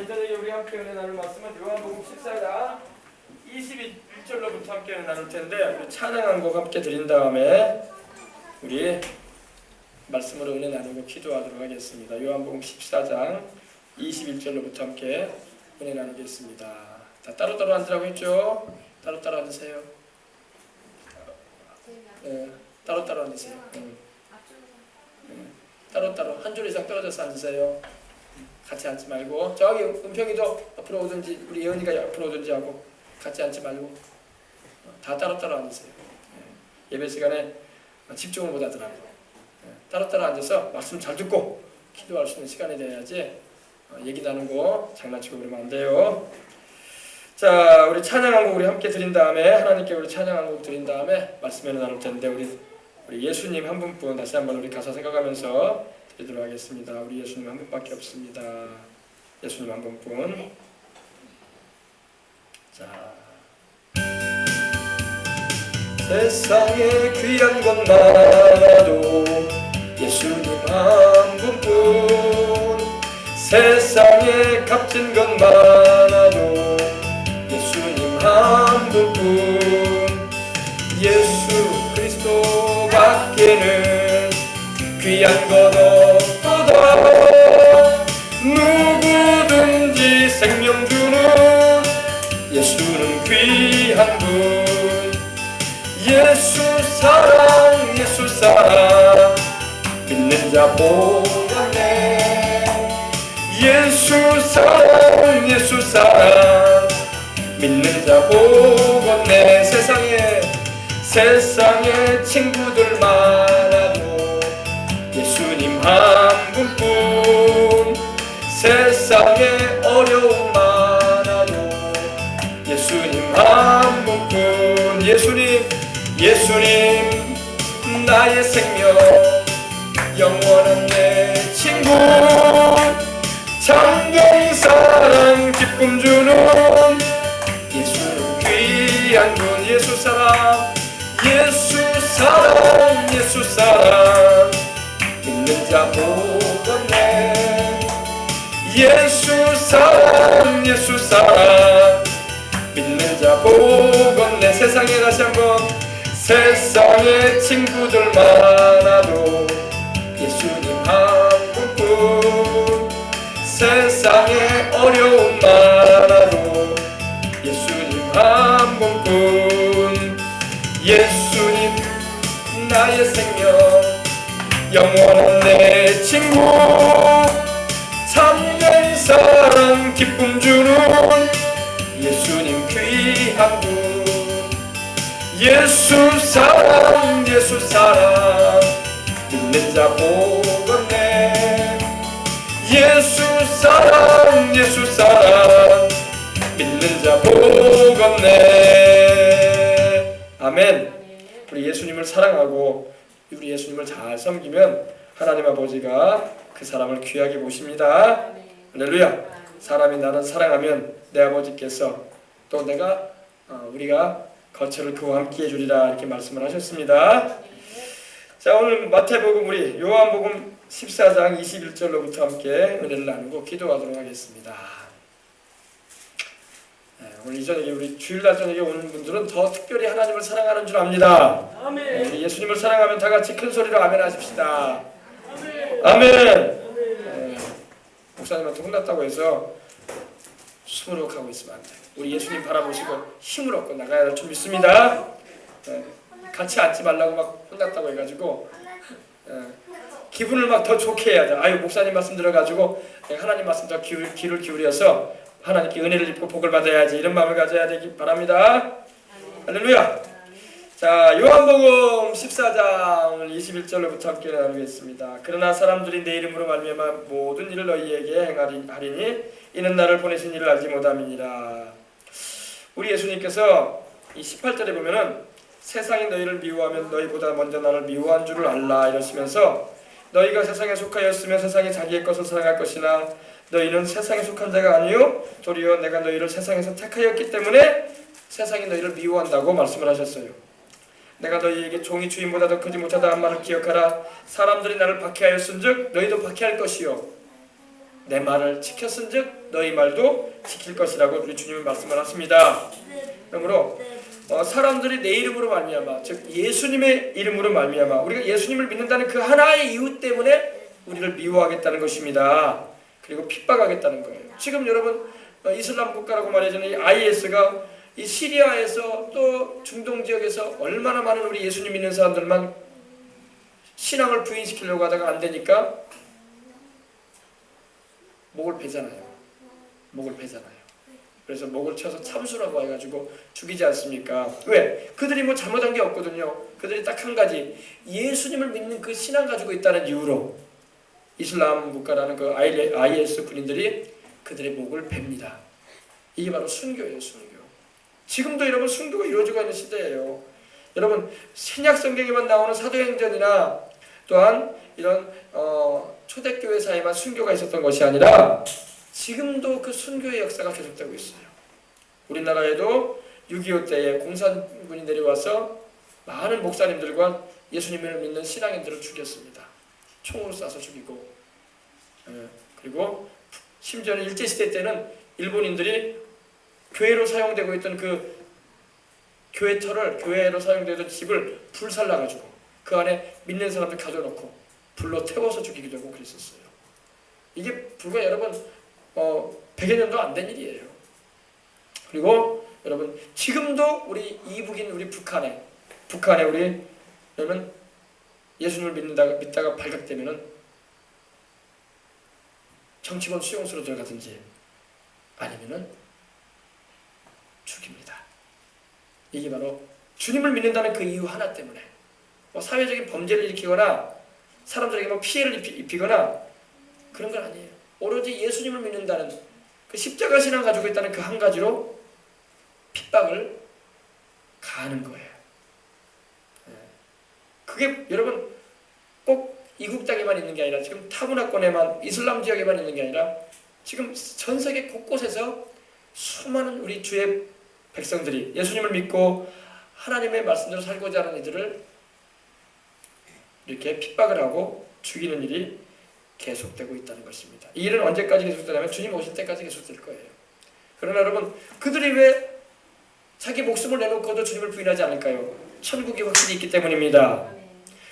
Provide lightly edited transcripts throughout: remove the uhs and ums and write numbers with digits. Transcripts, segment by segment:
이전에 우리 함께 은혜 나눌 말씀은 요한복음 14장 21절로부터 함께 은혜 나눌 텐데, 우리 찬양 한 곡 함께 드린 다음에 우리 말씀으로 은혜 나누고 기도하도록 하겠습니다. 요한복음 14장 21절로부터 함께 은혜 나누겠습니다. 다 따로따로 앉으라고 했죠? 따로따로 앉으세요. 네, 따로따로 앉으세요. 따로따로 한 줄 이상 떨어져서 앉으세요. 같이 앉지 말고, 저기 은평이도 앞으로 오든지 우리 예은이가 앞으로 오든지 하고 같이 앉지 말고 다 따로따로 앉으세요. 예배 시간에 집중을 못 하더라고요. 따로따로 앉아서 말씀 잘 듣고 기도할 수 있는 시간이 돼야지 얘기 나누고 장난치고 그러면 안 돼요. 자, 우리 찬양 한 곡 우리 함께 드린 다음에, 하나님께 우리 찬양 한 곡 드린 다음에 말씀을 나눌 텐데, 우리 예수님 한 분뿐 다시 한번 우리 가사 생각하면서 드리도록 하겠습니다. 우리 예수님 한 분밖에 없습니다. 예수님 한 분뿐. 자, 세상에 귀한 것 많아도 예수님 한 분뿐. 세상에 값진 것 많아도 예수님 한 분뿐. 예수 그리스도밖에는 귀한 것 없도다. 누구든지 생명 주는 예수는 귀한 분. 예수 사랑, 예수 사랑, 믿는 자 복받네. 예수 사랑, 예수 사랑, 믿는 자 복받네. 세상에 친구들 많아도 예수님 한 분뿐. 세상에 어려움 많아도 예수님 한 분뿐. 예수님 나의 생명, 영원한 내 친구. 참된 사랑 기쁨 주는 예수는 귀한 분. 예수 사랑, 예수 사랑, 예수 사랑, 믿는 자 복받네. 예수 사랑, 예수 사랑, 믿는 자 복받네. 세상에 다시 한번, 세상에 친구들 많아도 예수님 한 분뿐. 세상에 어려움 많아도 예수님 한 분뿐. 예수님 나의 생명, 영원한 내 친구. 참된 사랑 기쁨 주는 예수님 귀한 분. 예수 사랑, 예수 사랑, 믿는 자 복받네. 예수 사랑, 예수 사랑, 믿는 자 복받네. 아멘. 우리 예수님을 사랑하고 우리 예수님을 잘 섬기면 하나님 아버지가 그 사람을 귀하게 보십니다. 할렐루야. 사람이 나를 사랑하면 내 아버지께서 또 우리가 거처를 그와 함께 해주리라, 이렇게 말씀을 하셨습니다. 자, 오늘 마태복음, 우리 요한복음 14장 21절로부터 함께 은혜를 나누고 기도하도록 하겠습니다. 오늘 이 저녁에, 우리 주일날 저녁에 오는 분들은 더 특별히 하나님을 사랑하는 줄 압니다. 아멘. 우리 예수님을 사랑하면 다 같이 큰 소리로 아멘 하십시다. 아멘. 아멘. 목사님한테 혼났다고 해서 숨을 하고 있으면 안 돼요. 우리 예수님 바라보시고 힘을 얻고 나가야 할 줄 믿습니다. 같이 앉지 말라고 막 혼났다고 해가지고 기분을 막 더 좋게 해야 돼. 아유, 목사님 말씀 들어가지고 하나님 말씀 더 귀를 기울여서 하나님께 은혜를 입고 복을 받아야지, 이런 마음을 가져야 되기 바랍니다. 할렐루야. 자, 요한복음 14장 21절로부터 함께 나누겠습니다. 그러나 사람들이 내 이름으로 말미암아 모든 일을 너희에게 행하리니 이는 나를 보내신 이를 알지 못함이니라. 우리 예수님께서 이 18절에 보면은 세상이 너희를 미워하면 너희보다 먼저 나를 미워한 줄을 알라, 이러시면서 너희가 세상에 속하였으면 세상이 자기의 것을 사랑할 것이나 너희는 세상에 속한 자가 아니요 도리어 내가 너희를 세상에서 택하였기 때문에 세상이 너희를 미워한다고 말씀을 하셨어요. 내가 너희에게 종이 주인보다 더 크지 못하다 한 말을 기억하라. 사람들이 나를 박해하였은즉 너희도 박해할 것이요 내 말을 지켰은즉 너희 말도 지킬 것이라고 우리 주님은 말씀을 하십니다. 그러므로 사람들이 내 이름으로 말미암아, 즉 예수님의 이름으로 말미암아, 우리가 예수님을 믿는다는 그 하나의 이유 때문에 우리를 미워하겠다는 것입니다. 그리고 핍박하겠다는 거예요. 지금 여러분 이슬람 국가라고 말해지는 이 IS가 이 시리아에서 또 중동 지역에서 얼마나 많은 우리 예수님 믿는 사람들만 신앙을 부인시키려고 하다가 안 되니까 목을 베잖아요. 목을 베잖아요. 그래서 목을 쳐서 참수라고 해가지고 죽이지 않습니까? 왜? 그들이 뭐 잘못한 게 없거든요. 그들이 딱 한 가지, 예수님을 믿는 그 신앙 가지고 있다는 이유로 이슬람 국가라는 그 IS 군인들이 그들의 목을 뱁니다. 이게 바로 순교예요. 순교. 지금도 여러분 순교가 이루어지고 있는 시대예요. 여러분 신약 성경에만 나오는 사도행전이나 또한 이런 초대교회 사이에만 순교가 있었던 것이 아니라 지금도 그 순교의 역사가 계속되고 있어요. 우리나라에도 6.25 때에 공산군이 내려와서 많은 목사님들과 예수님을 믿는 신앙인들을 죽였습니다. 총으로 쏴서 죽이고, 그리고 심지어는 일제시대 때는 일본인들이 교회로 사용되고 있던 그 교회터를, 교회로 사용되던 집을 불살라가지고 그 안에 믿는 사람들 가둬놓고 불로 태워서 죽이기도 하고 그랬었어요. 이게 불과 여러분 100여 년도 안 된 일이에요. 그리고 여러분 지금도 우리 이북인 우리 북한에 우리 그러면 예수님을 믿다가 발각되면은 정치권 수용소로 들어가든지 아니면은 죽입니다. 이게 바로 주님을 믿는다는 그 이유 하나 때문에 사회적인 범죄를 일으키거나 사람들에게 피해를 입히거나 그런 건 아니에요. 오로지 예수님을 믿는다는 그 십자가 신앙 가지고 있다는 그 한 가지로 핍박을 가하는 거예요. 그게 여러분 꼭 이국 땅에만 있는 게 아니라 지금 타문화권에만 이슬람 지역에만 있는 게 아니라 지금 전 세계 곳곳에서 수많은 우리 주의 백성들이 예수님을 믿고 하나님의 말씀대로 살고자 하는 이들을 이렇게 핍박을 하고 죽이는 일이 계속되고 있다는 것입니다. 이 일은 언제까지 계속되냐면 주님 오실 때까지 계속될 거예요. 그러나 여러분 그들이 왜 자기 목숨을 내놓고도 주님을 부인하지 않을까요? 천국이 확실히 있기 때문입니다.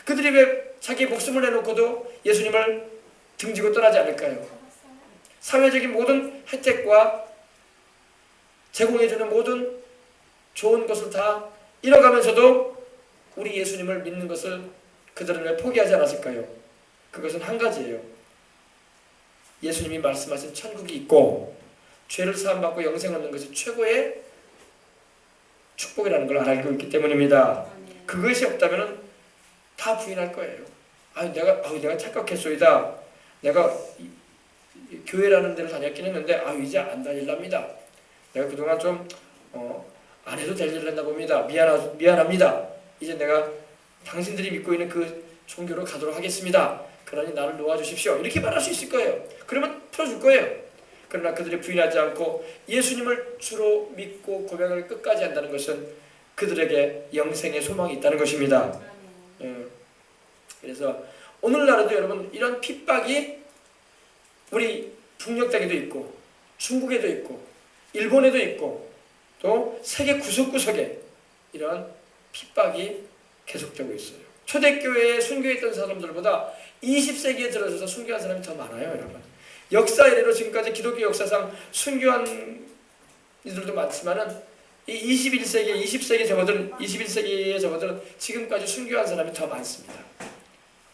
그들이 왜 자기 목숨을 내놓고도 예수님을 등지고 떠나지 않을까요? 사회적인 모든 혜택과 제공해주는 모든 좋은 것을 다 잃어가면서도 우리 예수님을 믿는 것을 그들은 왜 포기하지 않았을까요? 그것은 한 가지예요. 예수님이 말씀하신 천국이 있고 죄를 사함받고 영생 얻는 것이 최고의 축복이라는 걸 알고 있기 때문입니다. 그것이 없다면 다 부인할 거예요. 내가 착각했소이다. 내가 교회라는 데를 다녔긴 했는데 이제 안 다닐랍니다. 내가 그동안 좀 안 해도 될 일을 했나 봅니다. 미안합니다. 이제 내가 당신들이 믿고 있는 그 종교로 가도록 하겠습니다. 그러니 나를 놓아주십시오. 이렇게 말할 수 있을 거예요. 그러면 풀어줄 거예요. 그러나 그들이 부인하지 않고 예수님을 주로 믿고 고백을 끝까지 한다는 것은 그들에게 영생의 소망이 있다는 것입니다. 그래서 오늘날에도 여러분 이런 핍박이 우리 북녘 땅에도 있고 중국에도 있고 일본에도 있고 또 세계 구석구석에 이런 핍박이 계속되고 있어요. 초대교회에 순교했던 사람들보다 20세기에 들어서서 순교한 사람이 더 많아요. 여러분 역사 이래로 지금까지 기독교 역사상 순교한 이들도 많지만은 이 21세기, 20세기 저거들은 21세기의 저거들은 지금까지 순교한 사람이 더 많습니다.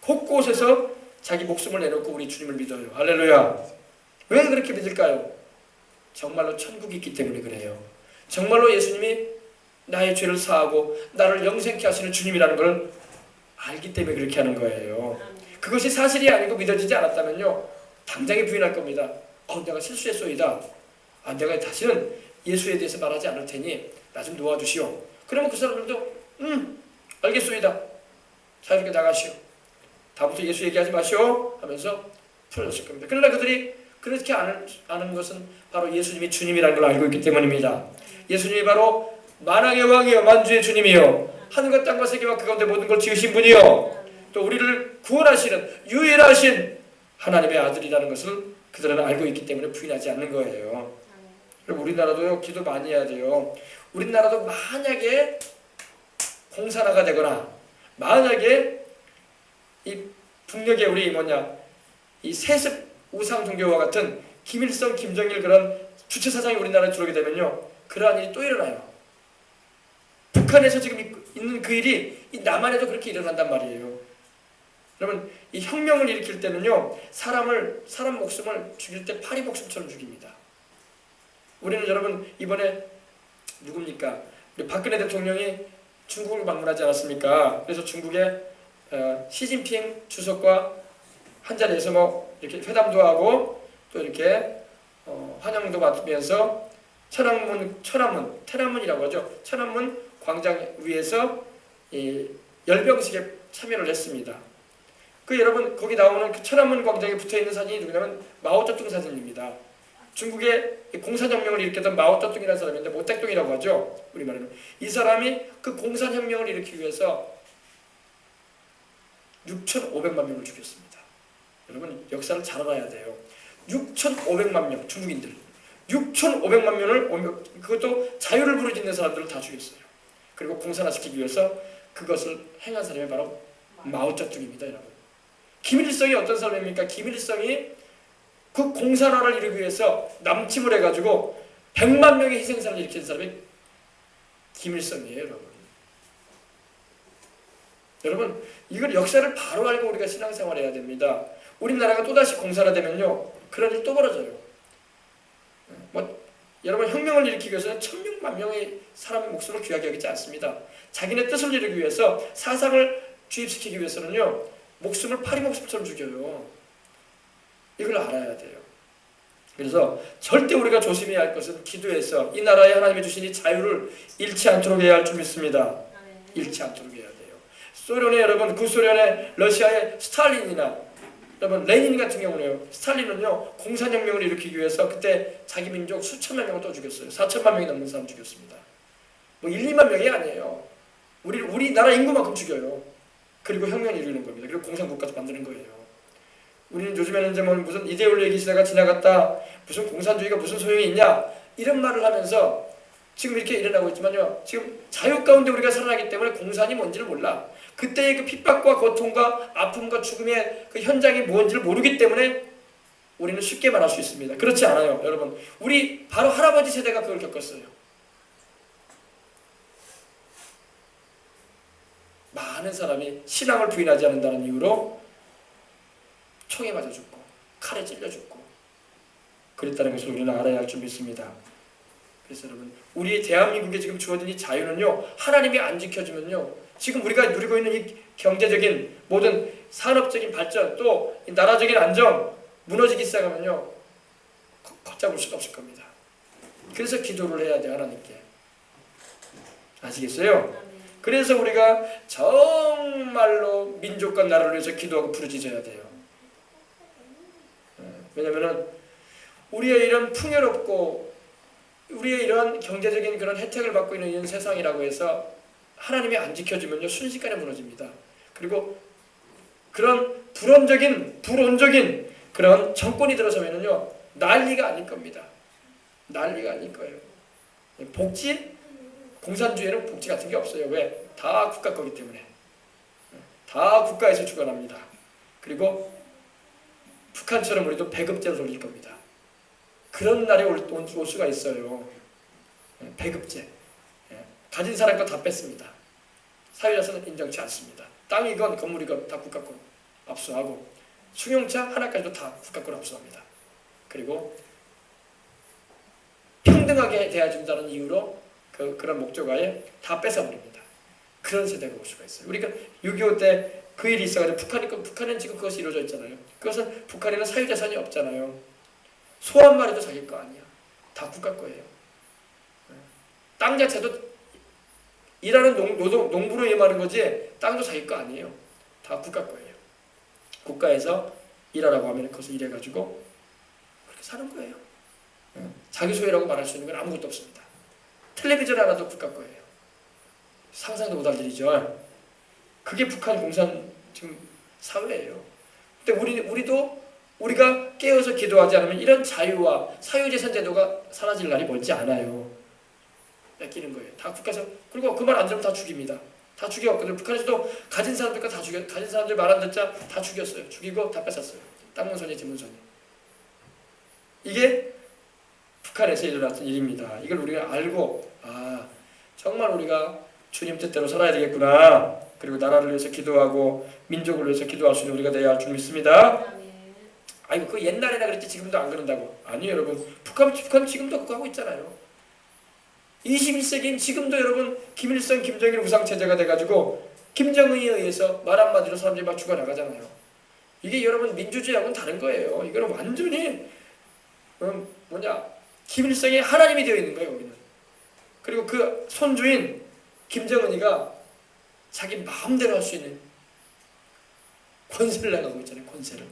곳곳에서 자기 목숨을 내놓고 우리 주님을 믿어요. 할렐루야. 왜 그렇게 믿을까요? 정말로 천국이 있기 때문에 그래요. 정말로 예수님이 나의 죄를 사하고 나를 영생케 하시는 주님이라는 걸 알기 때문에 그렇게 하는 거예요. 그것이 사실이 아니고 믿어지지 않았다면요 당장에 부인할 겁니다. 내가 실수했소이다. 내가 다시는 예수에 대해서 말하지 않을 테니 나 좀 놓아주시오. 그러면 그 사람들도 알겠소이다. 자유롭게 나가시오. 다음부터 예수 얘기하지 마시오 하면서 풀어졌을 겁니다. 그러나 그들이 그렇게 아는 것은 바로 예수님이 주님이라는 걸 알고 있기 때문입니다. 예수님이 바로 만왕의 왕이요 만주의 주님이요 하늘과 땅과 세계와 그 가운데 모든 걸 지으신 분이요 또 우리를 구원하시는 유일하신 하나님의 아들이라는 것을 그들은 알고 있기 때문에 부인하지 않는 거예요. 그리고 우리나라도요, 기도 많이 해야 돼요. 우리나라도 만약에 공산화가 되거나 만약에 이 북녘에 우리 이 세습 우상 종교와 같은 김일성, 김정일 그런 주체 사상이 우리나라에 들어오게 되면요, 그러한 일이 또 일어나요. 북한에서 지금 있는 그 일이 이 남한에도 그렇게 일어난단 말이에요. 여러분, 이 혁명을 일으킬 때는요, 사람 목숨을 죽일 때 파리 목숨처럼 죽입니다. 우리는 여러분 이번에 누굽니까? 우리 박근혜 대통령이 중국을 방문하지 않았습니까? 그래서 중국의 시진핑 주석과 한 자리에서 이렇게 회담도 하고 또 이렇게 환영도 받으면서 천안문이라고 하죠. 천안문 광장 위에서 이 열병식에 참여를 했습니다. 여러분 거기 나오는 그 천안문 광장에 붙어 있는 사진이 누구냐면 마오쩌둥 사진입니다. 중국의 공산혁명을 일으켰던 마오쩌둥이라는 사람인데 모택동이라고 하죠. 우리말로는. 이 사람이 그 공산혁명을 일으키기 위해서 6,500만 명을 죽였습니다. 여러분 역사를 잘 알아야 돼요. 6,500만 명 중국인들 6,500만 명을 그것도 자유를 부르짖는 사람들을 다 죽였어요. 그리고 공산화시키기 위해서 그것을 행한 사람이 바로 마오쩌둥입니다. 여러분. 김일성이 어떤 사람입니까? 김일성이 그 공산화를 이루기 위해서 남침을 해가지고 100만 명의 희생사를 일으킨 사람이 김일성이에요. 여러분 이걸 역사를 바로 알고 우리가 신앙생활을 해야 됩니다. 우리나라가 또다시 공산화되면요, 그런 일 또 벌어져요. 여러분 혁명을 일으키기 위해서는 1,000명, 10,000명의 사람의 목숨을 귀하게 여기지 않습니다. 자기네 뜻을 이루기 위해서 사상을 주입시키기 위해서는요, 목숨을 파리 목숨처럼 죽여요. 이걸 알아야 돼요. 그래서 절대 우리가 조심해야 할 것은 기도에서 이 나라에 하나님이 주신 이 자유를 잃지 않도록 해야 할 줄 믿습니다. 잃지 않도록 해야 돼요. 소련의 여러분, 구소련의 러시아의 스탈린이나 여러분 레닌 같은 경우는요, 스탈린은요 공산혁명을 일으키기 위해서 그때 자기 민족 수천만 명을 또 죽였어요. 4천만 명이 넘는 사람 죽였습니다. 1, 2만 명이 아니에요. 우리나라 인구만큼 죽여요. 그리고 혁명을 이루는 겁니다. 그리고 공산국가도 만드는 거예요. 우리는 요즘에는 이제 무슨 이데올로기 시대가 지나갔다, 무슨 공산주의가 무슨 소용이 있냐 이런 말을 하면서 지금 이렇게 일어나고 있지만요, 지금 자유 가운데 우리가 살아나기 때문에 공산이 뭔지를 몰라. 그때의 그 핍박과 고통과 아픔과 죽음의 그 현장이 뭔지를 모르기 때문에 우리는 쉽게 말할 수 있습니다. 그렇지 않아요. 여러분 우리 바로 할아버지 세대가 그걸 겪었어요. 많은 사람이 신앙을 부인하지 않는다는 이유로 총에 맞아 죽고 칼에 찔려 죽고 그랬다는 것을 우리는 알아야 할 줄 믿습니다. 그래서 여러분 우리 대한민국에 지금 주어진 이 자유는요, 하나님이 안 지켜주면요, 지금 우리가 누리고 있는 이 경제적인 모든 산업적인 발전 또 나라적인 안정 무너지기 시작하면요 걷잡을 수가 없을 겁니다. 그래서 기도를 해야 돼요. 하나님께. 아시겠어요? 그래서 우리가 정말로 민족과 나라를 위해서 기도하고 부르짖어야 돼요. 왜냐하면 우리의 이런 풍요롭고 우리의 이런 경제적인 그런 혜택을 받고 있는 이런 세상이라고 해서 하나님이 안 지켜주면요 순식간에 무너집니다. 그리고 그런 불온적인 그런 정권이 들어서면은요 난리가 아닐 겁니다. 난리가 아닐 거예요. 공산주의에는 복지 같은 게 없어요. 왜? 다 국가 거기 때문에. 다 국가에서 주관합니다. 그리고 북한처럼 우리도 배급제로 돌릴 겁니다. 그런 날이 올 수가 있어요. 배급제. 가진 사람 거 다 뺐습니다. 사회자서는 인정치 않습니다. 땅이건 건물이건 다 국가 거 압수하고 승용차 하나까지도 다 국가 거로 압수합니다. 그리고 평등하게 대해준다는 이유로 그런 목적하에 다 뺏어버립니다. 그런 세대가 올 수가 있어요. 우리가 6.25 때 그 일이 있어가지고 북한은 지금 그것이 이루어져 있잖아요. 그것은 북한에는 사유재산이 없잖아요. 소 한 마리도 자기 거 아니야. 다 국가 거예요. 땅 자체도 일하는 농부로 임하는 거지 땅도 자기 거 아니에요. 다 국가 거예요. 국가에서 일하라고 하면 그것을 일해가지고 그렇게 사는 거예요. 자기 소유라고 말할 수 있는 건 아무것도 없습니다. 텔레비전 하나도 국가 거예요. 상상도 못할 일이죠. 그게 북한 공산 지금 사회예요. 근데 우리도 우리가 깨어서 기도하지 않으면 이런 자유와 사유재산 제도가 사라질 날이 멀지 않아요. 뺏기는 거예요. 다 국가에서. 그리고 그 말 안 들으면 다 죽입니다. 다 죽였거든요. 북한에서도 가진 사람들과 다 죽였. 가진 사람들 말 안 듣자 다 죽였어요. 죽이고 다 뺏었어요. 땅 문선이 지문선이. 이게 북한에서 일어났던 일입니다. 이걸 우리가 알고 정말 우리가 주님 뜻대로 살아야 되겠구나. 그리고 나라를 위해서 기도하고 민족을 위해서 기도할 수 있는 우리가 되어야 할 줄 믿습니다. 아이고 그 옛날에나 그랬지 지금도 안 그런다고. 아니요 여러분. 북한 지금도 그거 하고 있잖아요. 21세기인 지금도 여러분 김일성 김정일 우상체제가 돼가지고 김정은에 의해서 말 한마디로 사람들이 막 죽어나가잖아요. 이게 여러분 민주주의하고는 다른 거예요. 이거는 완전히 김일성의 하나님이 되어 있는 거예요. 여기는. 그리고 그 손주인 김정은이가 자기 마음대로 할 수 있는 권세를 나가고 있잖아요. 권세를.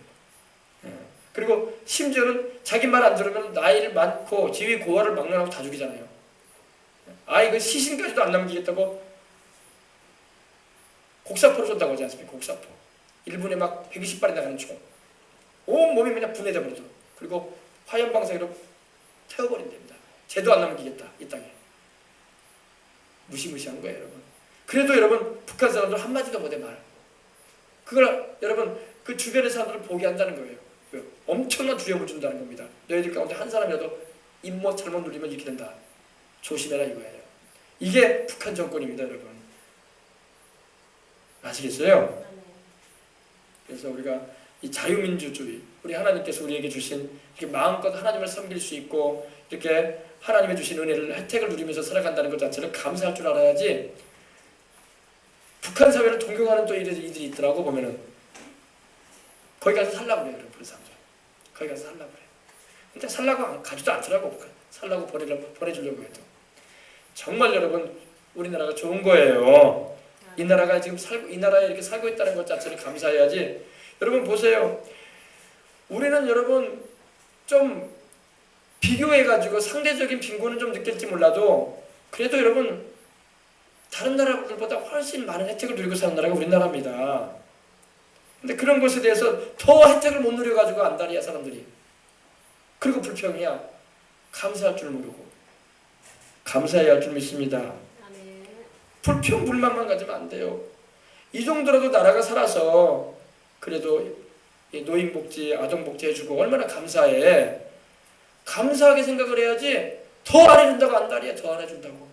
그리고 심지어는 자기 말 안 들으면 나이를 많고 지위 고하를 막론하고 다 죽이잖아요. 이거 시신까지도 안 남기겠다고 곡사포를 쏜다고 하지 않습니까? 곡사포. 1분에 막 120발이 나가는 총. 온 몸이 그냥 분해져 버리죠. 그리고 화염방사기로 태워버린답니다. 쟤도 안 남기겠다. 이 땅에. 무시무시한 거예요, 여러분. 그래도 여러분 북한 사람들 한마디도 못해 말. 그걸 여러분 그 주변의 사람들을 보게 한다는 거예요. 엄청난 두려움을 준다는 겁니다. 너희들 가운데 한 사람이라도 입못 잘못 누리면 이렇게 된다. 조심해라 이거예요. 이게 북한 정권입니다, 여러분. 아시겠어요? 그래서 우리가 이 자유민주주의, 우리 하나님께서 우리에게 주신 이렇게 마음껏 하나님을 섬길 수 있고 이렇게 하나님의 주신 은혜를 혜택을 누리면서 살아간다는 것 자체를 감사할 줄 알아야지. 북한 사회를 동경하는 또 이들이 있더라고 보면은 거기 가서 살라고 그래요, 여러분. 그 사람들 거기 가서 살라고 그래요. 근데 살라고 가지도 않더라고. 북한. 살라고 보내주려고 해도. 정말 여러분 우리나라가 좋은 거예요. 이 나라가 지금 이 나라에 이렇게 살고 있다는 것 자체를 감사해야지. 여러분 보세요. 우리는 여러분 좀 비교해가지고 상대적인 빈곤은 좀 느낄지 몰라도 그래도 여러분 다른 나라들보다 훨씬 많은 혜택을 누리고 사는 나라가 우리나라입니다. 근데 그런 것에 대해서 더 혜택을 못 누려가지고 안달이야 사람들이. 그리고 불평이야. 감사할 줄 모르고. 감사해야 할 줄 믿습니다. 불평 불만만 가지면 안 돼요. 이 정도라도 나라가 살아서 그래도 노인복지, 아동복지 해주고 얼마나 감사해. 감사하게 생각을 해야지. 더 안 해준다고 안달이야. 더 안 해준다고.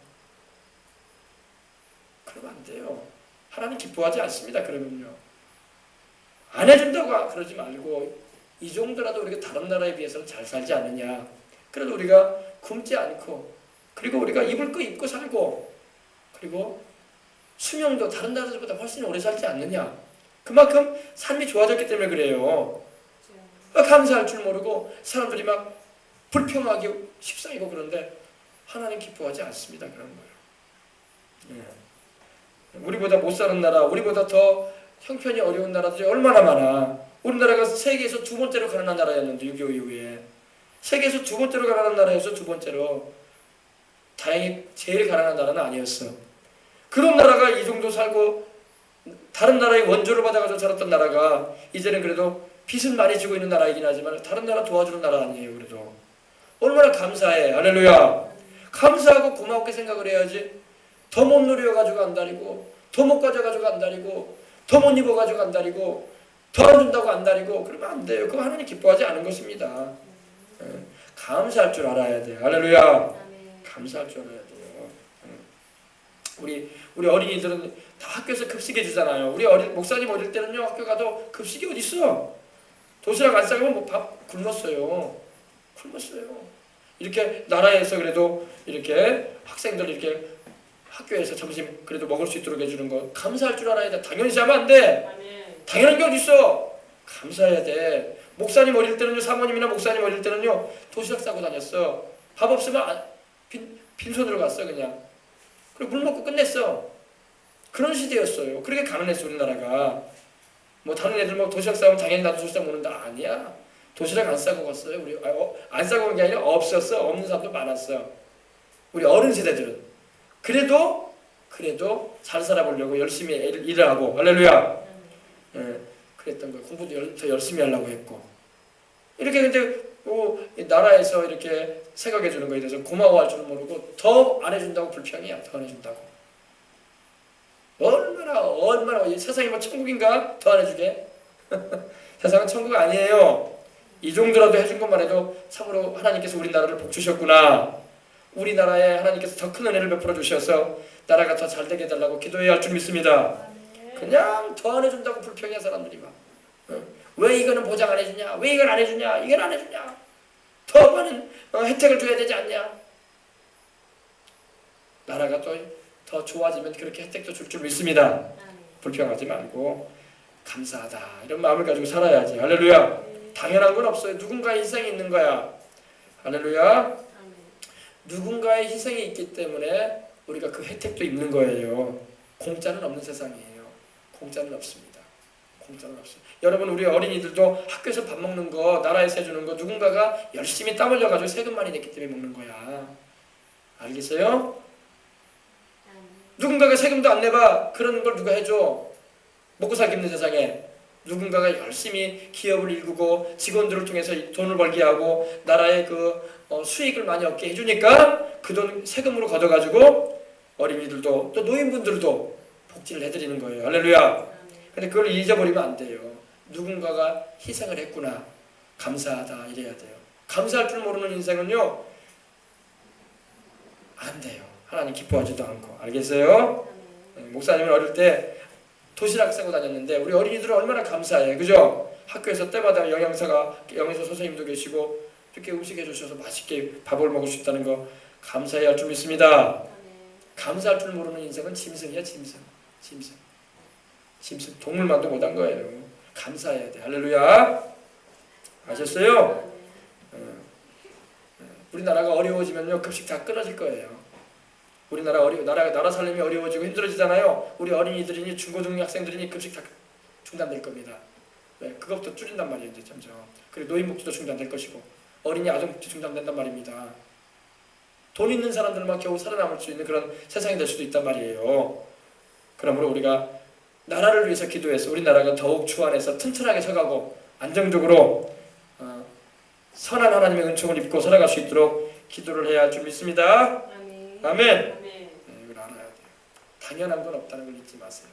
그러면 안 돼요. 하나님 기뻐하지 않습니다. 그러면요. 안 해준다고 그러지 말고 이 정도라도 우리가 다른 나라에 비해서는 잘 살지 않느냐. 그래도 우리가 굶지 않고 그리고 우리가 입을 거 입고 살고 그리고 수명도 다른 나라들보다 훨씬 오래 살지 않느냐. 그만큼 삶이 좋아졌기 때문에 그래요. 감사할 줄 모르고 사람들이 막 불평하기 십상이고 그런데 하나님 기뻐하지 않습니다. 그런 거예요. 우리보다 못 사는 나라, 우리보다 더 형편이 어려운 나라들이 얼마나 많아. 우리나라가 세계에서 두 번째로 가난한 나라였는데 6.25 이후에 세계에서 두 번째로 가난한 나라여서 두 번째로. 다행히 제일 가난한 나라는 아니었어. 그런 나라가 이 정도 살고 다른 나라의 원조를 받아가지고 살았던 나라가 이제는 그래도 빚은 많이 지고 있는 나라이긴 하지만 다른 나라 도와주는 나라 아니에요. 그래도 얼마나 감사해. 할렐루야. 감사하고 고맙게 생각을 해야지. 더 못 누려가지고 안달이고 더 못 가져가지고 안달이고 더 못 입어가지고 안달이고 더 안 준다고 안달이고 그러면 안 돼요. 그거 하나님 기뻐하지 않은 것입니다. 감사할 줄 알아야 돼요. 할렐루야. 감사할 줄 알아야 돼요. 우리 어린이들은 다 학교에서 급식해 주잖아요. 우리 목사님 어릴 때는요 학교 가도 급식이 어디 있어? 도시락 안 싸면 뭐 밥 굶었어요. 이렇게 나라에서 그래도 이렇게 학생들 이렇게 학교에서 점심 그래도 먹을 수 있도록 해주는 거 감사할 줄 알아야 돼. 당연히 하면 안 돼. 당연한 게 어디 있어? 감사해야 돼. 목사님 어릴 때는요, 사모님이나 목사님 어릴 때는요 도시락 싸고 다녔어. 밥 없으면 빈손으로 갔어 그냥. 그리고 물 먹고 끝냈어. 그런 시대였어요. 그렇게 가난했어 우리나라가. 뭐 다른 애들 뭐 도시락 싸면 당연히 나도 도시락 먹는다. 아니야. 도시락 안 싸고 갔어요. 우리 안 싸고 간 게 아니라 없었어. 없는 사람도 많았어. 우리 어른 세대들은. 그래도 잘 살아보려고 열심히 일을 하고 할렐루야. 그랬던 거예요. 공부도 더 열심히 하려고 했고 이렇게 근데 나라에서 이렇게 생각해 주는 거에 대해서 고마워할 줄 모르고 더 안 해준다고 불평이야. 더 안 해준다고. 얼마나 세상이 뭐 천국인가? 더 안 해주게? 세상은 천국 아니에요. 이 정도라도 해준 것만 해도 참으로 하나님께서 우리나라를 복주셨구나. 우리나라에 하나님께서 더 큰 은혜를 베풀어 주셔서 나라가 더 잘 되게 해달라고 기도해야 할 줄 믿습니다. 그냥 더 안 해준다고 불평해 사람들이 막. 왜 이거는 보장 안 해주냐? 왜 이걸 안 해주냐? 이걸 안 해주냐? 더 많은 혜택을 줘야 되지 않냐? 나라가 또 더 좋아지면 그렇게 혜택도 줄 줄 믿습니다. 불평하지 말고 감사하다 이런 마음을 가지고 살아야지. 할렐루야. 당연한 건 없어요. 누군가의 희생이 있는 거야. 할렐루야. 누군가의 희생이 있기 때문에 우리가 그 혜택도 입는 거예요. 공짜는 없는 세상이에요. 공짜는 없습니다. 공짜는 없어요. 여러분 우리 어린이들도 학교에서 밥 먹는 거 나라에서 해주는 거 누군가가 열심히 땀 흘려가지고 세금 많이 냈기 때문에 먹는 거야. 알겠어요? 누군가가 세금도 안 내봐. 그런 걸 누가 해줘? 먹고 살기 힘든 세상에 누군가가 열심히 기업을 일구고 직원들을 통해서 돈을 벌게 하고 나라의 수익을 많이 얻게 해주니까 그 돈 세금으로 걷어가지고 어린이들도 또 노인분들도 복지를 해드리는 거예요. 할렐루야. 근데 그걸 잊어버리면 안 돼요. 누군가가 희생을 했구나. 감사하다 이래야 돼요. 감사할 줄 모르는 인생은요 안 돼요. 하나님 기뻐하지도 않고. 알겠어요? 목사님은 어릴 때 도시락 싸고 다녔는데 우리 어린이들은 얼마나 감사해. 그죠? 학교에서 때마다 영양사 선생님도 계시고 이렇게 음식 해주셔서 맛있게 밥을 먹을 수 있다는 거 감사해야 할 줄 믿습니다. 감사할 줄 모르는 인생은 짐승이야. 짐승. 동물만도 못한 거예요. 감사해야 돼. 할렐루야. 아셨어요? 우리나라가 어려워지면요 급식 다 끊어질 거예요. 나라 살림이 어려워지고 힘들어지잖아요. 우리 어린이들이니 중고등학생들이니 급식 다 중단될 겁니다. 네, 그것부터 줄인단 말이에요. 이제 점점. 그리고 노인복지도 중단될 것이고 어린이 아동복지 중단된단 말입니다. 돈 있는 사람들만 겨우 살아남을 수 있는 그런 세상이 될 수도 있단 말이에요. 그러므로 우리가 나라를 위해서 기도해서 우리나라가 더욱 주 안에서 튼튼하게 서가고 안정적으로 선한 하나님의 은총을 입고 살아갈 수 있도록 기도를 해야 할 줄 믿습니다. 아멘. 이걸 알아야 돼요. 당연한 건 없다는 걸 잊지 마세요.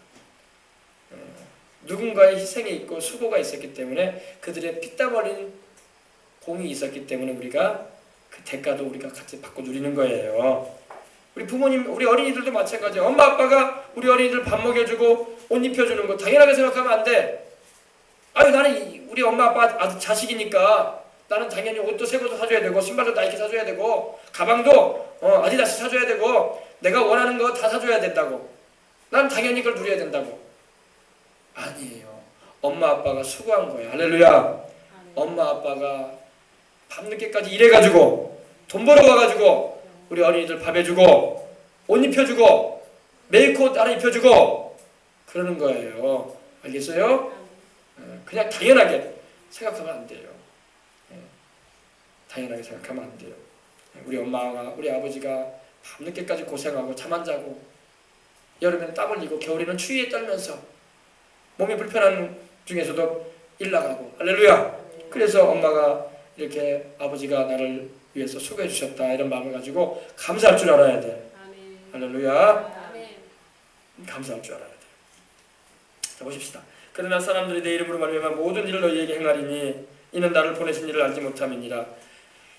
누군가의 희생이 있고 수고가 있었기 때문에 그들의 피땀 흘린 공이 있었기 때문에 우리가 그 대가도 우리가 같이 받고 누리는 거예요. 우리 부모님, 우리 어린이들도 마찬가지예요. 엄마 아빠가 우리 어린이들 밥 먹여주고 옷 입혀주는 거 당연하게 생각하면 안 돼. 아니 나는 우리 엄마 아빠 자식이니까 나는 당연히 옷도 새 것도 사줘야 되고 신발도 나이키 사줘야 되고 가방도 아디다스 사줘야 되고 내가 원하는 거 다 사줘야 된다고. 난 당연히 그걸 누려야 된다고. 아니에요. 엄마 아빠가 수고한 거예요. 할렐루야. 엄마 아빠가 밤늦게까지 일해가지고 돈 벌어와가지고 우리 어린이들 밥 해주고 옷 입혀주고 메이크업 하나 입혀주고 그러는 거예요. 알겠어요? 그냥 당연하게 생각하면 안 돼요. 당연하게 생각하면 안 돼요. 우리 엄마가 우리 아버지가 밤늦게까지 고생하고 잠 안 자고 여름에는 땀 흘리고 겨울에는 추위에 떨면서 몸이 불편한 중에서도 일 나가고 할렐루야. 그래서 엄마가 이렇게 아버지가 나를 위해서 수고해 주셨다 이런 마음을 가지고 감사할 줄 알아야 돼. 할렐루야. 감사할 줄 알아야 돼. 자 보십시다. 그러나 사람들이 내 이름으로 말미암아 모든 일을 너희에게 행하리니 이는 나를 보내신 일을 알지 못함이니라.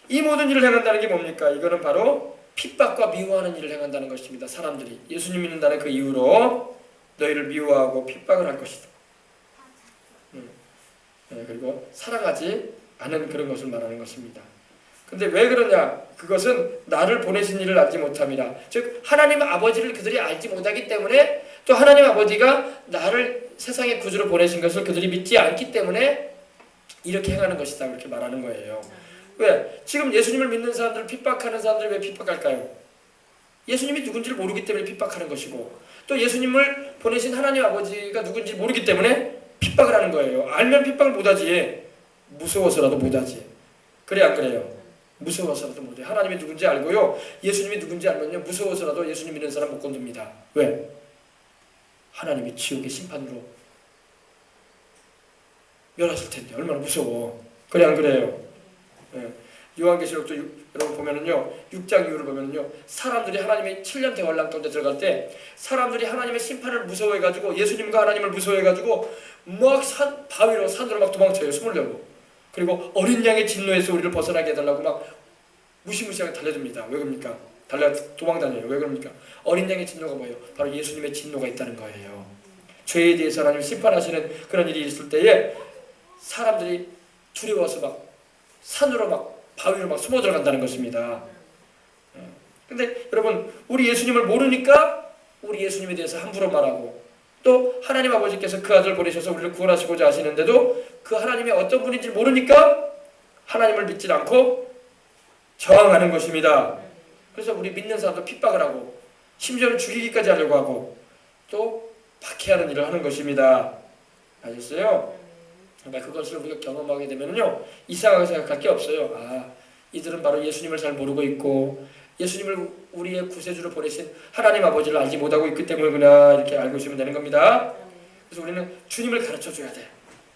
이 모든 일을 행한다는 게 뭡니까? 이거는 바로 핍박과 미워하는 일을 행한다는 것입니다. 사람들이 예수님 믿는다는 그 이유로 너희를 미워하고 핍박을 할 것이다. 그리고 사랑하지 않은 그런 것을 말하는 것입니다. 근데 왜 그러냐? 그것은 나를 보내신 일을 알지 못함이라. 즉 하나님 아버지를 그들이 알지 못하기 때문에 또 하나님 아버지가 나를 세상의 구주로 보내신 것을 그들이 믿지 않기 때문에 이렇게 행하는 것이다. 그렇게 말하는 거예요. 왜? 지금 예수님을 믿는 사람들을 핍박하는 사람들이 왜 핍박할까요? 예수님이 누군지를 모르기 때문에 핍박하는 것이고 또 예수님을 보내신 하나님 아버지가 누군지 모르기 때문에 핍박을 하는 거예요. 알면 핍박을 못하지. 무서워서라도 못하지. 그래 안 그래요? 무서워서라도 못해. 하나님이 누군지 알고요. 예수님이 누군지 알면요. 무서워서라도 예수님 믿는 사람 못 건듭니다. 왜? 하나님이 지옥의 심판으로 멸하실 텐데 얼마나 무서워. 그래 안 그래요? 예. 요한계시록도 여러분 보면은요, 6장 이후를 보면은요, 사람들이 하나님의 7년 대환란 가운데 들어갈 때 사람들이 하나님의 심판을 무서워해가지고 예수님과 하나님을 무서워해가지고 막 바위로 산으로 막 도망쳐요. 숨을 내고. 그리고 어린 양의 진노에서 우리를 벗어나게 해달라고 막 무시무시하게 달려듭니다. 왜 그럽니까? 도망다녀요. 왜 그럽니까? 어린 양의 진노가 뭐예요? 바로 예수님의 진노가 있다는 거예요. 죄에 대해서 하나님 심판하시는 그런 일이 있을 때에 사람들이 두려워서 막 산으로 막 바위로 막 숨어 들어간다는 것입니다. 근데 여러분, 우리 예수님을 모르니까 우리 예수님에 대해서 함부로 말하고, 또 하나님 아버지께서 그 아들 보내셔서 우리를 구원하시고자 하시는데도 그 하나님이 어떤 분인지 모르니까 하나님을 믿지 않고 저항하는 것입니다. 그래서 우리 믿는 사람도 핍박을 하고 심지어는 죽이기까지 하려고 하고 또 박해하는 일을 하는 것입니다. 아셨어요? 그러니까 그것을 우리가 경험하게 되면요, 이상하게 생각할 게 없어요. 아, 이들은 바로 예수님을 잘 모르고 있고 예수님을 우리의 구세주로 보내신 하나님 아버지를 알지 못하고 있기 때문이구나, 이렇게 알고 있으면 되는 겁니다. 그래서 우리는 주님을 가르쳐줘야 돼.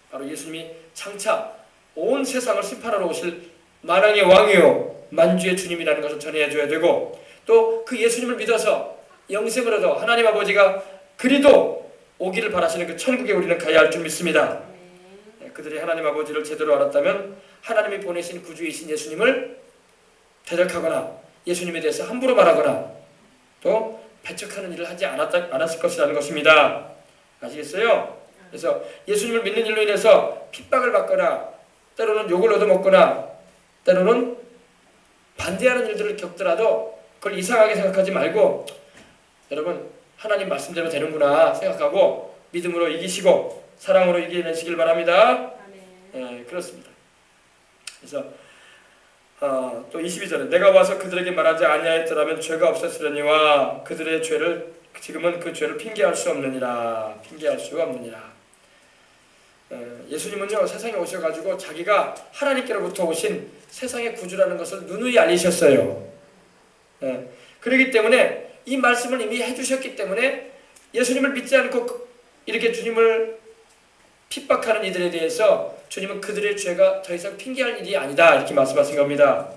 바로 예수님이 장차 온 세상을 심판하러 오실 만왕의 왕이요 만주의 주님이라는 것을 전해줘야 되고, 또 그 예수님을 믿어서 영생을 얻어 하나님 아버지가 그리도 오기를 바라시는 그 천국에 우리는 가야 할 줄 믿습니다. 그들이 하나님 아버지를 제대로 알았다면 하나님이 보내신 구주이신 예수님을 대적하거나 예수님에 대해서 함부로 말하거나 또 배척하는 일을 하지 않았을 것이라는 것입니다. 아시겠어요? 그래서 예수님을 믿는 일로 인해서 핍박을 받거나 때로는 욕을 얻어먹거나 때로는 반대하는 일들을 겪더라도 그걸 이상하게 생각하지 말고, 여러분, 하나님 말씀대로 되는구나 생각하고 믿음으로 이기시고 사랑으로 이겨내시길 바랍니다. 그렇습니다. 그래서 또 22절에 내가 와서 그들에게 말하지 아니하였더라면 죄가 없었으려니와 그들의 죄를 지금은 그 죄를 핑계할 수 없느니라. 핑계할 수가 없느니라. 예수님은요, 세상에 오셔가지고 자기가 하나님께로부터 오신 세상의 구주라는 것을 누누이 알리셨어요. 그렇기 때문에 이 말씀을 이미 해주셨기 때문에 예수님을 믿지 않고 이렇게 주님을 핍박하는 이들에 대해서 주님은 그들의 죄가 더 이상 핑계할 일이 아니다, 이렇게 말씀하신 겁니다.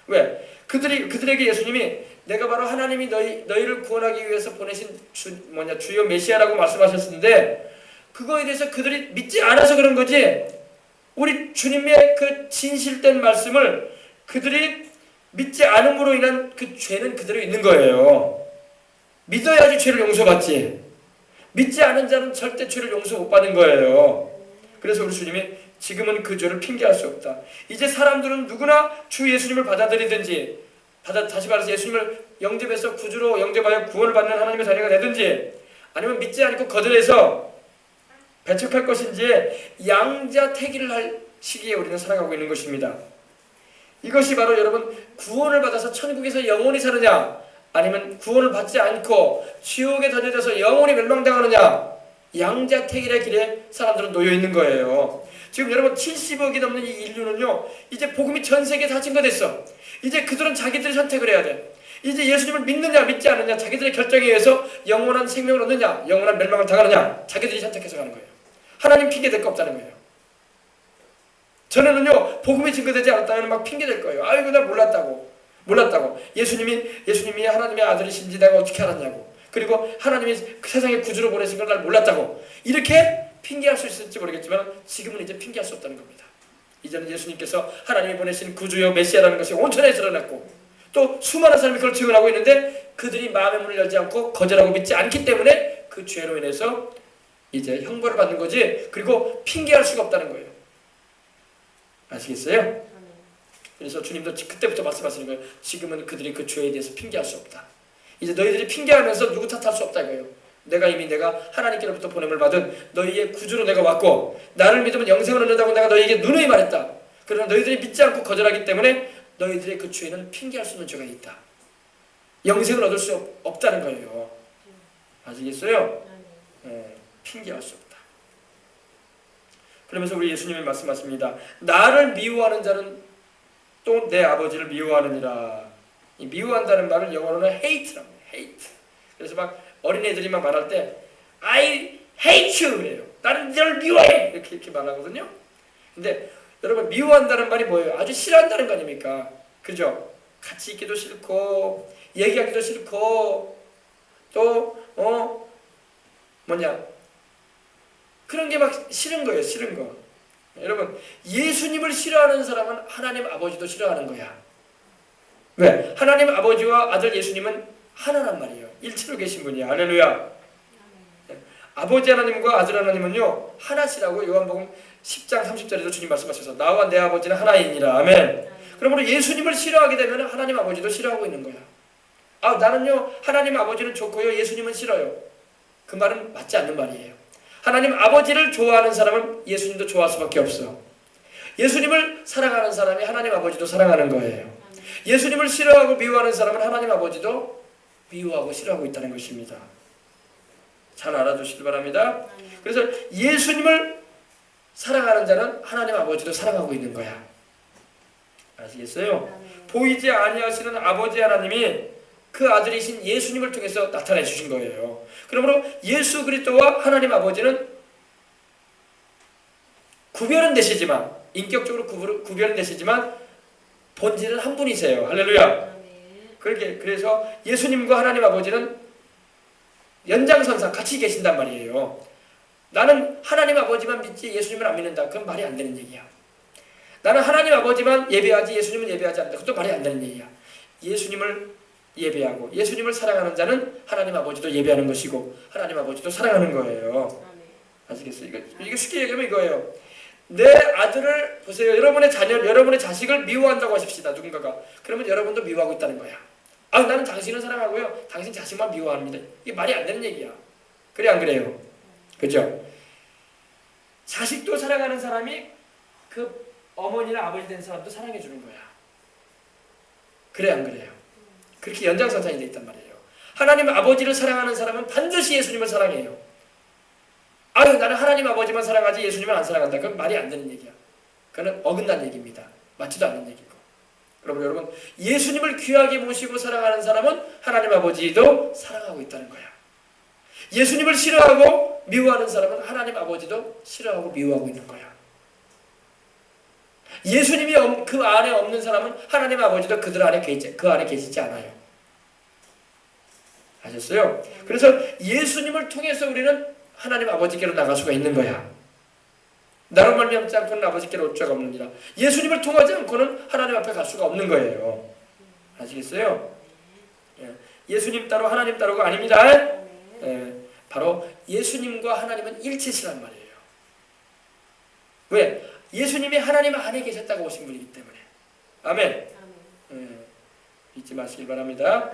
왜? 그들에게 예수님이 내가 바로 하나님이 너희를 구원하기 위해서 보내신 주요 메시아라고 말씀하셨는데 그거에 대해서 그들이 믿지 않아서 그런 거지, 우리 주님의 그 진실된 말씀을 그들이 믿지 않음으로 인한 그 죄는 그대로 있는 거예요. 믿어야지 죄를 용서받지. 믿지 않은 자는 절대 죄를 용서 못 받는 거예요. 그래서 우리 주님이 지금은 그 죄를 핑계할 수 없다. 이제 사람들은 누구나 주 예수님을 받아들이든지, 다시 말해서 예수님을 영접해서 구주로 영접하여 구원을 받는 하나님의 자녀가 되든지, 아니면 믿지 않고 거절해서 배척할 것인지에 양자택일을 할 시기에 우리는 살아가고 있는 것입니다. 이것이 바로 여러분, 구원을 받아서 천국에서 영원히 사느냐, 아니면 구원을 받지 않고 지옥에 던져져서 영원히 멸망당하느냐, 양자택일의 길에 사람들은 놓여 있는 거예요. 지금 여러분 70억이 넘는 이 인류는요, 이제 복음이 전 세계에 다 증거됐어. 이제 그들은 자기들이 선택을 해야 돼. 이제 예수님을 믿느냐 믿지 않느냐, 자기들의 결정에 의해서 영원한 생명을 얻느냐 영원한 멸망을 당하느냐, 자기들이 선택해서 가는 거예요. 하나님 핑계 댈 거 없다는 거예요. 전에는요, 복음이 증거되지 않았다면 막 핑계 댈 거예요. 아이고, 나 몰랐다고. 예수님이 하나님의 아들이신지 내가 어떻게 알았냐고. 그리고 하나님이 세상에 구주로 보내신 걸 날 몰랐다고. 이렇게 핑계할 수 있을지 모르겠지만 지금은 이제 핑계할 수 없다는 겁니다. 이제는 예수님께서 하나님이 보내신 구주요 메시아라는 것이 온천에 드러났고, 또 수많은 사람이 그걸 증언하고 있는데 그들이 마음의 문을 열지 않고 거절하고 믿지 않기 때문에 그 죄로 인해서 이제 형벌을 받는 거지, 그리고 핑계할 수가 없다는 거예요. 아시겠어요? 그래서 주님도 그때부터 말씀하시는 거예요. 지금은 그들이 그 죄에 대해서 핑계할 수 없다. 이제 너희들이 핑계하면서 누구 탓할 수 없다 이거예요. 내가 하나님께로부터 보냄을 받은 너희의 구주로 내가 왔고, 나를 믿으면 영생을 얻는다고 내가 너희에게 누누이 말했다. 그러나 너희들이 믿지 않고 거절하기 때문에 너희들의 그 죄는 핑계할 수 있는 죄가 있다. 영생을 얻을 수 없다는 거예요. 아시겠어요? 핑계할 수 없다. 그러면서 우리 예수님이 말씀하십니다. 나를 미워하는 자는 또 내 아버지를 미워하느니라. 이 미워한다는 말을 영어로는 hate라고 해요. hate. 그래서 막 어린애들이 막 말할 때 I hate you 그래요. 나는 너를 미워해. 이렇게 말하거든요. 근데 여러분 미워한다는 말이 뭐예요? 아주 싫어한다는 거 아닙니까? 그죠? 같이 있기도 싫고 얘기하기도 싫고 또 그런 게 막 싫은 거예요. 싫은 거. 여러분 예수님을 싫어하는 사람은 하나님 아버지도 싫어하는 거야. 왜? 하나님 아버지와 아들 예수님은 하나란 말이에요. 일체로 계신 분이야. 할렐루야. 아버지 하나님과 아들 하나님은요 하나시라고 요한복음 10장 30절에도 주님 말씀하셔서 나와 내 아버지는 하나이니라. 아멘. 그러므로 예수님을 싫어하게 되면 하나님 아버지도 싫어하고 있는 거야. 나는요 하나님 아버지는 좋고요 예수님은 싫어요. 그 말은 맞지 않는 말이에요. 하나님 아버지를 좋아하는 사람은 예수님도 좋아할 수밖에 없어. 예수님을 사랑하는 사람이 하나님 아버지도 사랑하는 거예요. 예수님을 싫어하고 미워하는 사람은 하나님 아버지도 미워하고 싫어하고 있다는 것입니다. 잘 알아두시기 바랍니다. 그래서 예수님을 사랑하는 자는 하나님 아버지도 사랑하고 있는 거야. 아시겠어요? 보이지 아니하시는 아버지 하나님이 그 아들이신 예수님을 통해서 나타내 주신 거예요. 그러므로 예수 그리스도와 하나님 아버지는 구별은 되시지만 인격적으로 구별은 되시지만 본질은 한 분이세요. 할렐루야. 그래서 예수님과 하나님 아버지는 연장선상 같이 계신단 말이에요. 나는 하나님 아버지만 믿지 예수님을 안 믿는다. 그건 말이 안 되는 얘기야. 나는 하나님 아버지만 예배하지 예수님은 예배하지 않는다. 그것도 말이 안 되는 얘기야. 예수님을 예배하고 예수님을 사랑하는 자는 하나님 아버지도 예배하는 것이고 하나님 아버지도 사랑하는 거예요. 아시겠어요? 이거 쉽게 얘기하면 이거예요. 내 아들을 보세요. 여러분의 자녀, 여러분의 자식을 미워한다고 하십시다. 누군가가. 그러면 여러분도 미워하고 있다는 거야. 나는 당신을 사랑하고요. 당신 자식만 미워합니다. 이게 말이 안 되는 얘기야. 그래 안 그래요? 그죠? 자식도 사랑하는 사람이 그 어머니나 아버지 된 사람도 사랑해 주는 거야. 그래 안 그래요? 그렇게 연장선상이 돼 있단 말이에요. 하나님 아버지를 사랑하는 사람은 반드시 예수님을 사랑해요. 나는 하나님 아버지만 사랑하지 예수님을 안 사랑한다. 그건 말이 안 되는 얘기야. 그건 어긋난 얘기입니다. 맞지도 않는 얘기고. 그러면 여러분 예수님을 귀하게 모시고 사랑하는 사람은 하나님 아버지도 사랑하고 있다는 거야. 예수님을 싫어하고 미워하는 사람은 하나님 아버지도 싫어하고 미워하고 있는 거야. 예수님이 그 안에 없는 사람은 하나님 아버지도 그 안에 계시지 않아요. 아셨어요? 그래서 예수님을 통해서 우리는 하나님 아버지께로 나갈 수가 있는 거야. 나로 말미암지 않고는 아버지께로 올 자가 없느니라. 예수님을 통하지 않고는 하나님 앞에 갈 수가 없는 거예요. 아시겠어요? 예수님 따로 하나님 따로가 아닙니다. 바로 예수님과 하나님은 일체시란 말이에요. 왜? 예수님이 하나님 안에 계셨다고 오신 분이기 때문에. 아멘. 잊지 마시길 바랍니다.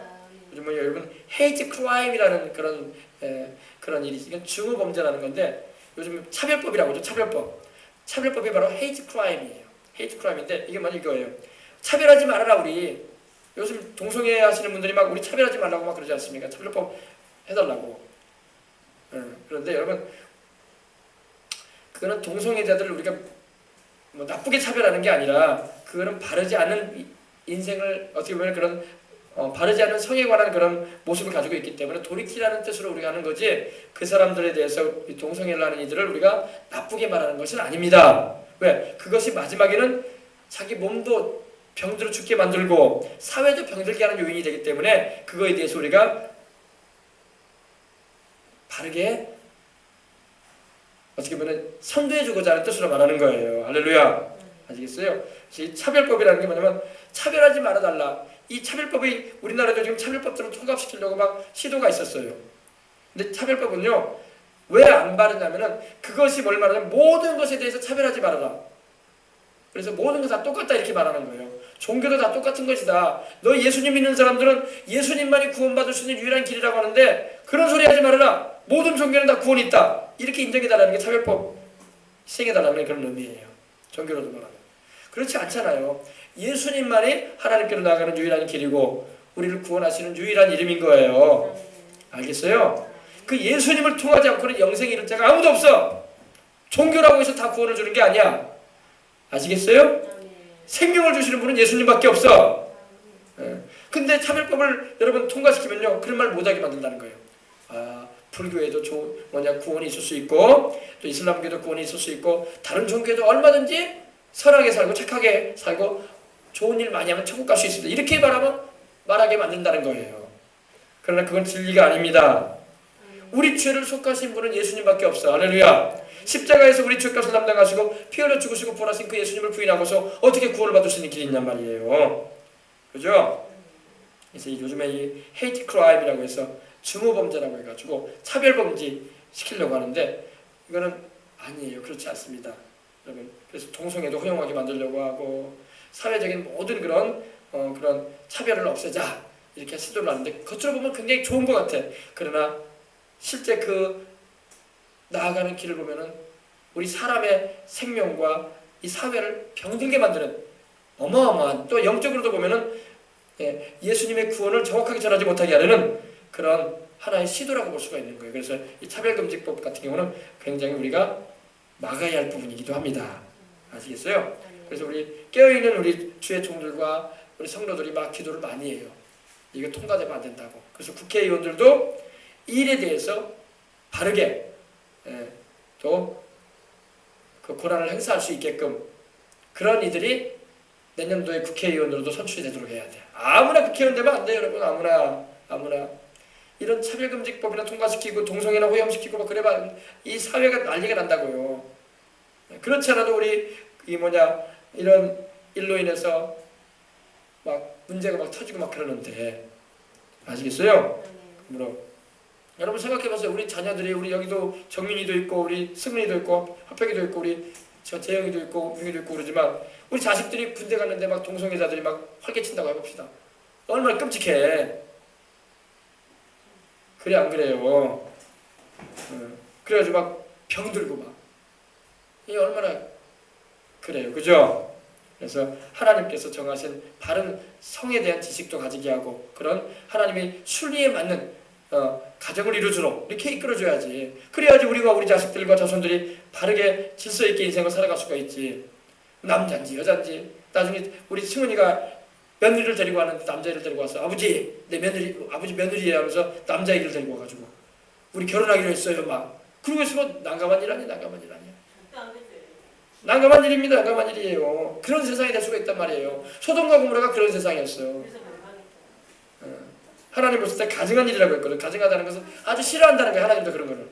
요즘 여러분 헤이트 크라임이라는 그런 일이 이건 증오 범죄라는 건데 요즘 차별법이라고 하죠. 차별법이 바로 헤이트 크라임이에요. 헤이트 크라임인데 이게 뭐냐 이거예요. 차별하지 말아라 우리. 요즘 동성애 하시는 분들이 막 우리 차별하지 말라고 막 그러지 않습니까? 차별법 해달라고. 그런데 여러분 그거는 동성애자들을 우리가 뭐 나쁘게 차별하는 게 아니라 그거는 바르지 않은 인생을 어떻게 보면 그런 바르지 않은 성에 관한 그런 모습을 가지고 있기 때문에 돌이키라는 뜻으로 우리가 하는 거지 그 사람들에 대해서 동성애를 하는 이들을 우리가 나쁘게 말하는 것은 아닙니다. 왜? 그것이 마지막에는 자기 몸도 병들어 죽게 만들고 사회도 병들게 하는 요인이 되기 때문에 그거에 대해서 우리가 바르게 어떻게 보면 선도해주고자 하는 뜻으로 말하는 거예요. 할렐루야. 아시겠어요? 이 차별법이라는 게 뭐냐면 차별하지 말아달라. 이 차별법이 우리나라도 지금 차별법들을 통합시키려고 막 시도가 있었어요. 근데 차별법은요 왜 안 바르냐면은 그것이 뭘 말하냐면 모든 것에 대해서 차별하지 말아라. 그래서 모든 거 다 똑같다 이렇게 말하는 거예요. 종교도 다 똑같은 것이다. 너 예수님 믿는 사람들은 예수님만이 구원받을 수 있는 유일한 길이라고 하는데 그런 소리 하지 말아라. 모든 종교는 다 구원이 있다. 이렇게 인정해달라는 게 차별법 시행해달라는 그런 의미예요. 종교로도 말하면. 그렇지 않잖아요. 예수님만이 하나님께로 나아가는 유일한 길이고 우리를 구원하시는 유일한 이름인 거예요. 알겠어요? 그 예수님을 통하지 않고는 영생에 이를 자가 아무도 없어. 종교라고 해서 다 구원을 주는 게 아니야. 아시겠어요? 생명을 주시는 분은 예수님밖에 없어. 근데 차별법을 여러분 통과시키면요 그런 말 못하게 만든다는 거예요. 불교에도 구원이 있을 수 있고 또 이슬람교도 구원이 있을 수 있고 다른 종교도 얼마든지 선하게 살고 착하게 살고 좋은 일 많이 하면 천국 갈 수 있습니다. 이렇게 말하게 만든다는 거예요. 그러나 그건 진리가 아닙니다. 우리 죄를 속하신 분은 예수님밖에 없어. 할렐루야. 십자가에서 우리 죄값을 담당하시고 피 흘려 죽으시고 부활하신 그 예수님을 부인하고서 어떻게 구원을 받을 수 있는 길이 있냔 말이에요. 그죠? 그래서 요즘에 이 헤이트 크라임이라고 해서 증오범죄라고 해가지고 차별범죄 시키려고 하는데 이거는 아니에요. 그렇지 않습니다. 여러분, 그래서 동성애도 허용하게 만들려고 하고 사회적인 모든 그런 차별을 없애자 이렇게 시도를 하는데 겉으로 보면 굉장히 좋은 것 같아. 그러나 실제 그 나아가는 길을 보면은 우리 사람의 생명과 이 사회를 병들게 만드는 어마어마한, 또 영적으로도 보면은 예수님의 구원을 정확하게 전하지 못하게 하려는 그런 하나의 시도라고 볼 수가 있는 거예요. 그래서 이 차별금지법 같은 경우는 굉장히 우리가 막아야 할 부분이기도 합니다. 아시겠어요? 그래서 우리 깨어있는 우리 주의 종들과 우리 성도들이 막 기도를 많이 해요. 이거 통과되면 안 된다고. 그래서 국회의원들도 이 일에 대해서 바르게 또 그 권한을 행사할 수 있게끔 그런 이들이 내년도에 국회의원으로도 선출이 되도록 해야 돼요. 아무나 국회의원 되면 안 돼요, 여러분. 아무나 이런 차별금지법이나 통과시키고 동성애나 호염시키고 막 그래봐 이 사회가 난리가 난다고요. 그렇지 않아도 우리 이런 일로 인해서 막 문제가 막 터지고 막 그러는데 아시겠어요? 그러므로 여러분 생각해보세요. 우리 자녀들이 우리 여기도 정민이도 있고 우리 승민이도 있고 합백이도 있고 우리 재영이도 있고 웅이도 있고 그러지만 우리 자식들이 군대 갔는데 막 동성애자들이 막 활개친다고 해봅시다. 얼마나 끔찍해. 그래 안 그래요? 그래가지고 막 병들고 막 이게 얼마나 그래요, 그죠? 그래서 하나님께서 정하신 바른 성에 대한 지식도 가지게 하고 그런 하나님의 순리에 맞는 가정을 이루도록 이렇게 이끌어줘야지. 그래야지 우리가 우리 자식들과 자손들이 바르게 질서 있게 인생을 살아갈 수가 있지. 남자인지 여자인지 나중에 우리 승은이가 며느리를 데리고 왔는데 남자애를 데리고 왔어. 아버지 내 며느리 아버지 며느리예요 하면서 남자애를 데리고 와가지고 우리 결혼하기로 했어요 막. 그러고 있으면 난감한 일 아니야. 난감한 일입니다. 난감한 일이에요. 그런 세상이 될 수가 있단 말이에요. 소돔과 고모라가 그런 세상이었어요. 하나님 볼 때 가증한 일이라고 했거든. 가증하다는 것은 아주 싫어한다는 거예요. 하나님도 그런 거를.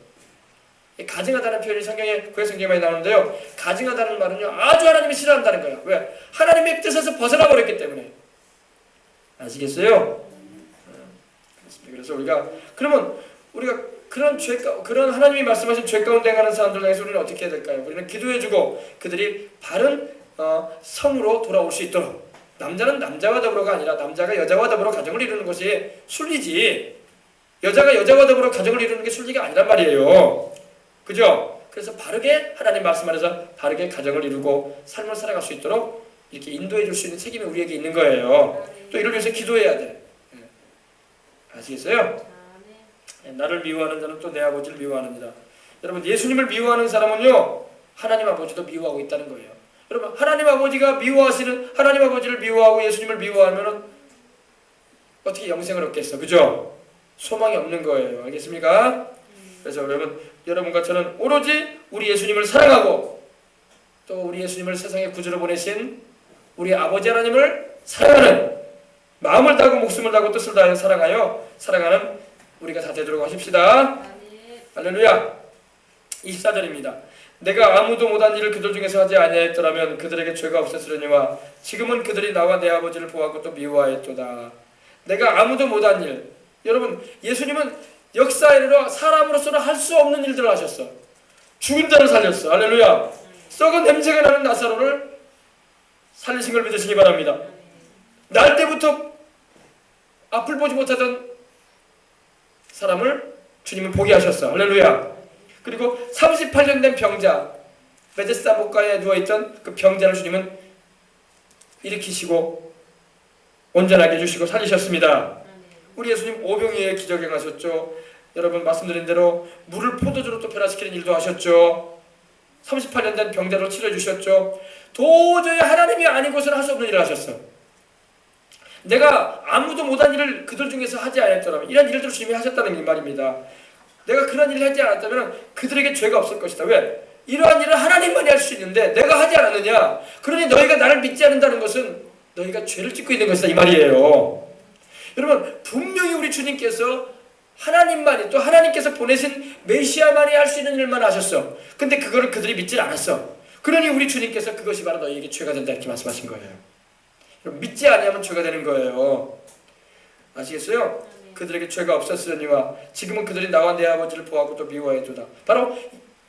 가증하다는 표현이 성경에 구약 성경에 많이 나오는데요. 가증하다는 말은요. 아주 하나님이 싫어한다는 거야. 왜? 하나님의 뜻에서 벗어나 버렸기 때문에. 아시겠어요? 그래서 그러면 우리가 그런 하나님이 말씀하신 죄 가운데 행하는 사람들 향해서 우리는 어떻게 해야 될까요? 우리는 기도해주고 그들이 바른 성으로 돌아올 수 있도록. 남자는 남자와 더불어가 아니라 남자가 여자와 더불어 가정을 이루는 것이 순리지 여자가 여자와 더불어 가정을 이루는 게 순리가 아니란 말이에요. 그죠? 그래서 바르게 하나님 말씀 안에서 바르게 가정을 이루고 삶을 살아갈 수 있도록 이렇게 인도해 줄 수 있는 책임이 우리에게 있는 거예요. 또 이를 위해서 기도해야 돼. 아시겠어요? 나를 미워하는 자는 또 내 아버지를 미워하느니라. 여러분 예수님을 미워하는 사람은요 하나님 아버지도 미워하고 있다는 거예요. 여러분 하나님 아버지가 미워하시는 하나님 아버지를 미워하고 예수님을 미워하면 어떻게 영생을 얻겠어? 그죠? 소망이 없는 거예요. 알겠습니까? 그래서 여러분과 저는 오로지 우리 예수님을 사랑하고 또 우리 예수님을 세상에 구주로 보내신 우리 아버지 하나님을 사랑하는 마음을 다하고 목숨을 다하고 뜻을 다하여 사랑하는 우리가 다 되도록 하십시다. 할렐루야. 24절입니다. 내가 아무도 못한 일을 그들 중에서 하지 아니하였더라면 그들에게 죄가 없었으려니와 지금은 그들이 나와 내 아버지를 보아하고 또 미워하였도다. 내가 아무도 못한 일. 여러분 예수님은 역사에로 사람으로서는 할 수 없는 일들을 하셨어. 죽은 자를 살렸어. 할렐루야. 썩은 냄새가 나는 나사로를 살리신 걸 믿으시기 바랍니다. 날 때부터 앞을 보지 못하던 사람을 주님은 보게 하셨어. 할렐루야. 그리고 38년 된 병자 베데스다 목가에 누워있던 그 병자를 주님은 일으키시고 온전하게 해주시고 살리셨습니다. 우리 예수님 오병이의 기적 행하셨죠. 여러분 말씀드린 대로 물을 포도주로 또 변화시키는 일도 하셨죠. 38년 된 병자로 치료해 주셨죠. 도저히 하나님이 아니고서는 할 수 없는 일을 하셨어. 내가 아무도 못한 일을 그들 중에서 하지 않았더라면 이런 일들을 주님이 하셨다는 말입니다. 내가 그런 일을 하지 않았다면 그들에게 죄가 없을 것이다. 왜? 이러한 일을 하나님만이 할 수 있는데 내가 하지 않았느냐? 그러니 너희가 나를 믿지 않는다는 것은 너희가 죄를 짓고 있는 것이다 이 말이에요. 여러분 분명히 우리 주님께서 하나님만이 또 하나님께서 보내신 메시아만이 할 수 있는 일만 하셨어. 근데 그거를 그들이 믿질 않았어. 그러니 우리 주님께서 그것이 바로 너희에게 죄가 된다 이렇게 말씀하신 거예요. 여러분, 믿지 아니하면 죄가 되는 거예요. 아시겠어요? 그들에게 죄가 없었으니와 지금은 그들이 나와 내 아버지를 보았고 또 미워해도다. 바로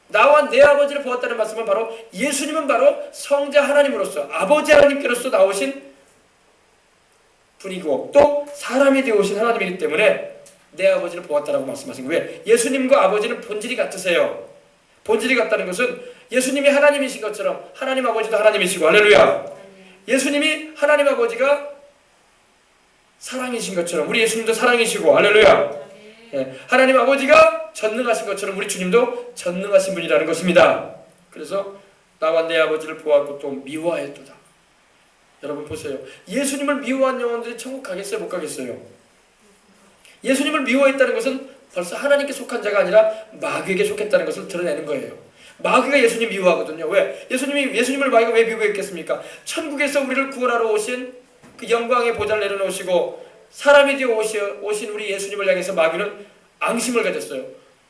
나와 내 아버지를 보았다는 말씀은 바로 예수님은 바로 성자 하나님으로서 아버지 하나님께로서 나오신 분이고 또 사람이 되어 오신 하나님이기 때문에 내 아버지를 보았다라고 말씀하신 거예요. 예수님과 아버지는 본질이 같으세요. 본질이 같다는 것은 예수님이 하나님이신 것처럼 하나님 아버지도 하나님이시고 할렐루야. 예수님이 하나님 아버지가 사랑이신 것처럼 우리 예수님도 사랑이시고 할렐루야. 하나님 아버지가 전능하신 것처럼 우리 주님도 전능하신 분이라는 것입니다. 그래서 나와 내 아버지를 보았고 또 미워했도다. 여러분 보세요. 예수님을 미워한 영혼들이 천국 가겠어요? 못 가겠어요? 예수님을 미워했다는 것은 벌써 하나님께 속한 자가 아니라 마귀에게 속했다는 것을 드러내는 거예요. 마귀가 예수님 미워하거든요. 왜? 예수님을 마귀가 왜 미워했겠습니까? 천국에서 우리를 구원하러 오신 그 영광의 보좌를 내려놓으시고 사람이 되어 오신 우리 예수님을 향해서 마귀는 앙심을 가졌어요.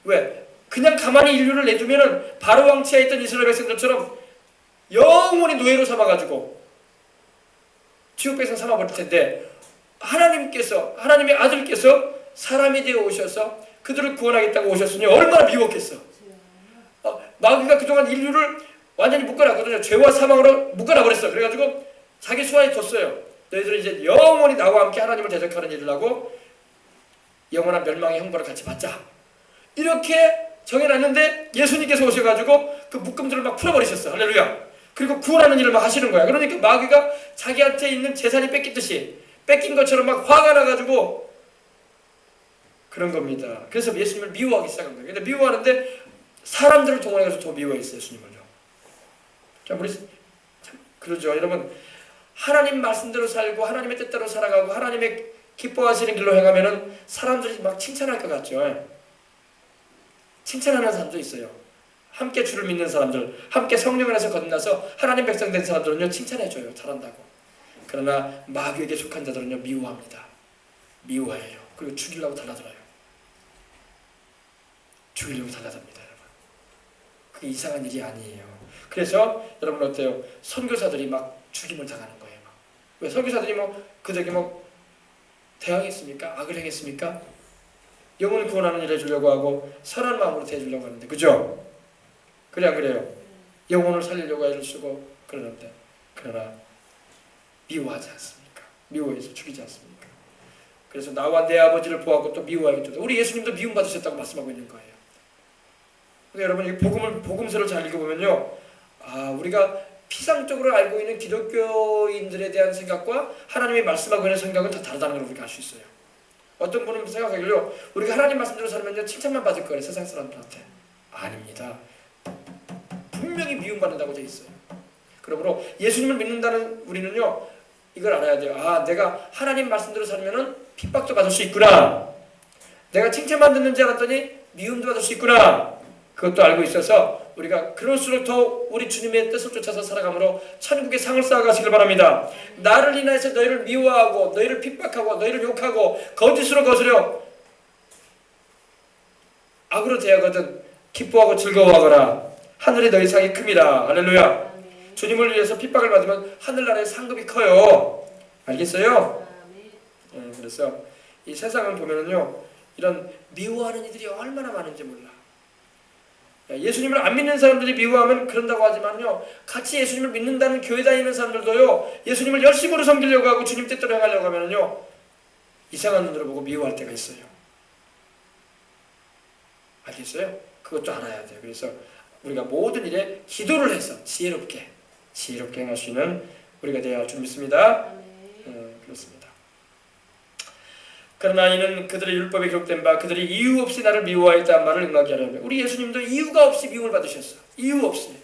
왜? 그냥 가만히 인류를 내두면은 바로 왕치하에 있던 이스라엘 백성들처럼 영원히 노예로 삼아가지고 지옥 백성 삼아버릴 텐데 하나님의 아들께서 사람이 되어 오셔서 그들을 구원하겠다고 오셨으니 얼마나 미웠겠어. 마귀가 그동안 인류를 완전히 묶어놨거든요. 죄와 사망으로 묶어놔버렸어. 그래가지고 자기 수하에 뒀어요. 너희들은 이제 영원히 나와 함께 하나님을 대적하는 일을 하고 영원한 멸망의 형벌을 같이 받자. 이렇게 정해놨는데 예수님께서 오셔가지고 그 묶음들을 막 풀어버리셨어. 할렐루야. 그리고 구원하는 일을 막 하시는 거야. 그러니까 마귀가 자기한테 있는 재산이 뺏기듯이 뺏긴 것처럼 막 화가 나가지고 그런 겁니다. 그래서 예수님을 미워하기 시작한 거예요. 근데 미워하는데 사람들을 동원해서 더 미워했어요. 예수님을요. 자, 우리 참 그러죠. 여러분 하나님 말씀대로 살고 하나님의 뜻대로 살아가고 하나님의 기뻐하시는 길로 행하면은 사람들이 막 칭찬할 것 같죠. 칭찬하는 사람도 있어요. 함께 주를 믿는 사람들, 함께 성령 안에서 거듭나서 하나님 백성 된 사람들은요 칭찬해줘요. 잘한다고. 그러나 마귀에게 속한 자들은요 미워합니다. 미워해요. 그리고 죽이려고 달라들어요. 죽이려고 달라듭니다. 여러분. 그게 이상한 일이 아니에요. 그래서 여러분 어때요? 선교사들이 막 죽임을 당하는 거예요. 막. 왜? 선교사들이 그들에게 대항했습니까? 악을 행했습니까? 영혼을 구원하는 일을 해주려고 하고 선한 마음으로 대해주려고 하는데 그죠? 그래 안 그래요? 영혼을 살리려고 애를 쓰고 그러는데 그러나 미워하지 않습니까? 미워해서 죽이지 않습니까? 그래서 나와 내 아버지를 보았고 또 미워하겠다. 우리 예수님도 미움 받으셨다고 말씀하고 있는 거예요. 그러니까 여러분 이 복음서를 잘 읽어보면요, 우리가 피상적으로 알고 있는 기독교인들에 대한 생각과 하나님이 말씀하고 있는 생각은 다 다르다는 걸 우리가 알 수 있어요. 어떤 분은 생각하기로 우리가 하나님 말씀대로 살면요 칭찬만 받을 거예요. 세상 사람들한테. 아닙니다. 분명히 미움받는다고 되어 있어요. 그러므로 예수님을 믿는다는 우리는요 이걸 알아야 돼요. 내가 하나님 말씀대로 살면은 핍박도 받을 수 있구나. 내가 칭찬만 듣는 줄 알았더니 미움도 받을 수 있구나. 그것도 알고 있어서 우리가 그럴수록 더 우리 주님의 뜻을 쫓아서 살아감으로 천국의 상을 쌓아가시길 바랍니다. 나를 인하여서 너희를 미워하고 너희를 핍박하고 너희를 욕하고 거짓으로 거스려 악으로 대하거든 기뻐하고 즐거워하거라. 하늘이 너희 상이 큽니다. 할렐루야. 주님을 위해서 핍박을 받으면 하늘나라의 상급이 커요. 알겠어요? 그래서 이 세상을 보면은요 이런 미워하는 이들이 얼마나 많은지 몰라. 예수님을 안 믿는 사람들이 미워하면 그런다고 하지만요 같이 예수님을 믿는다는 교회 다니는 사람들도요 예수님을 열심으로 섬기려고 하고 주님 뜻대로 행하려고 하면요 이상한 눈으로 보고 미워할 때가 있어요. 알겠어요? 그것도 알아야 돼요. 그래서 우리가 모든 일에 기도를 해서 지혜롭게 행할 수 있는 우리가 되어야 할 줄 믿습니다. 그렇습니다. 그러나 이는 그들의 율법에 기록된 바 그들이 이유 없이 나를 미워하였다는 말을 응하게 하려면 우리 예수님도 이유가 없이 미움을 받으셨어. 이유 없이.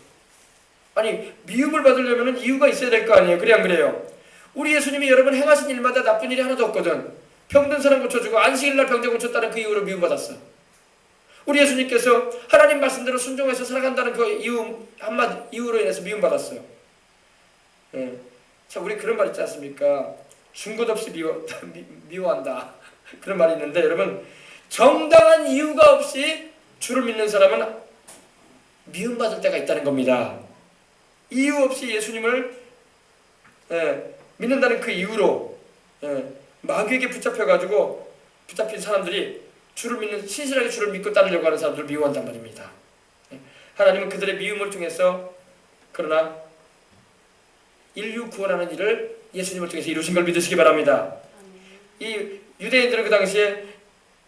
아니 미움을 받으려면 이유가 있어야 될 거 아니에요. 그래 안 그래요? 우리 예수님이 여러분 행하신 일마다 나쁜 일이 하나도 없거든. 병든 사람 고쳐주고 안식일날 병자 고쳤다는 그 이유로 미움받았어. 우리 예수님께서 하나님 말씀대로 순종해서 살아간다는 그 이유로 인해서 미움받았어요. 예. 자, 우리 그런 말 있지 않습니까? 준 것 없이 미워한다. 그런 말이 있는데, 여러분, 정당한 이유가 없이 주를 믿는 사람은 미움받을 때가 있다는 겁니다. 이유 없이 예수님을 믿는다는 그 이유로 마귀에게 붙잡힌 사람들이 신실하게 주를 믿고 따르려고 하는 사람들을 미워한단 말입니다. 하나님은 그들의 미움을 통해서 그러나 인류 구원하는 일을 예수님을 통해서 이루신 걸 믿으시기 바랍니다. 이 유대인들은 그 당시에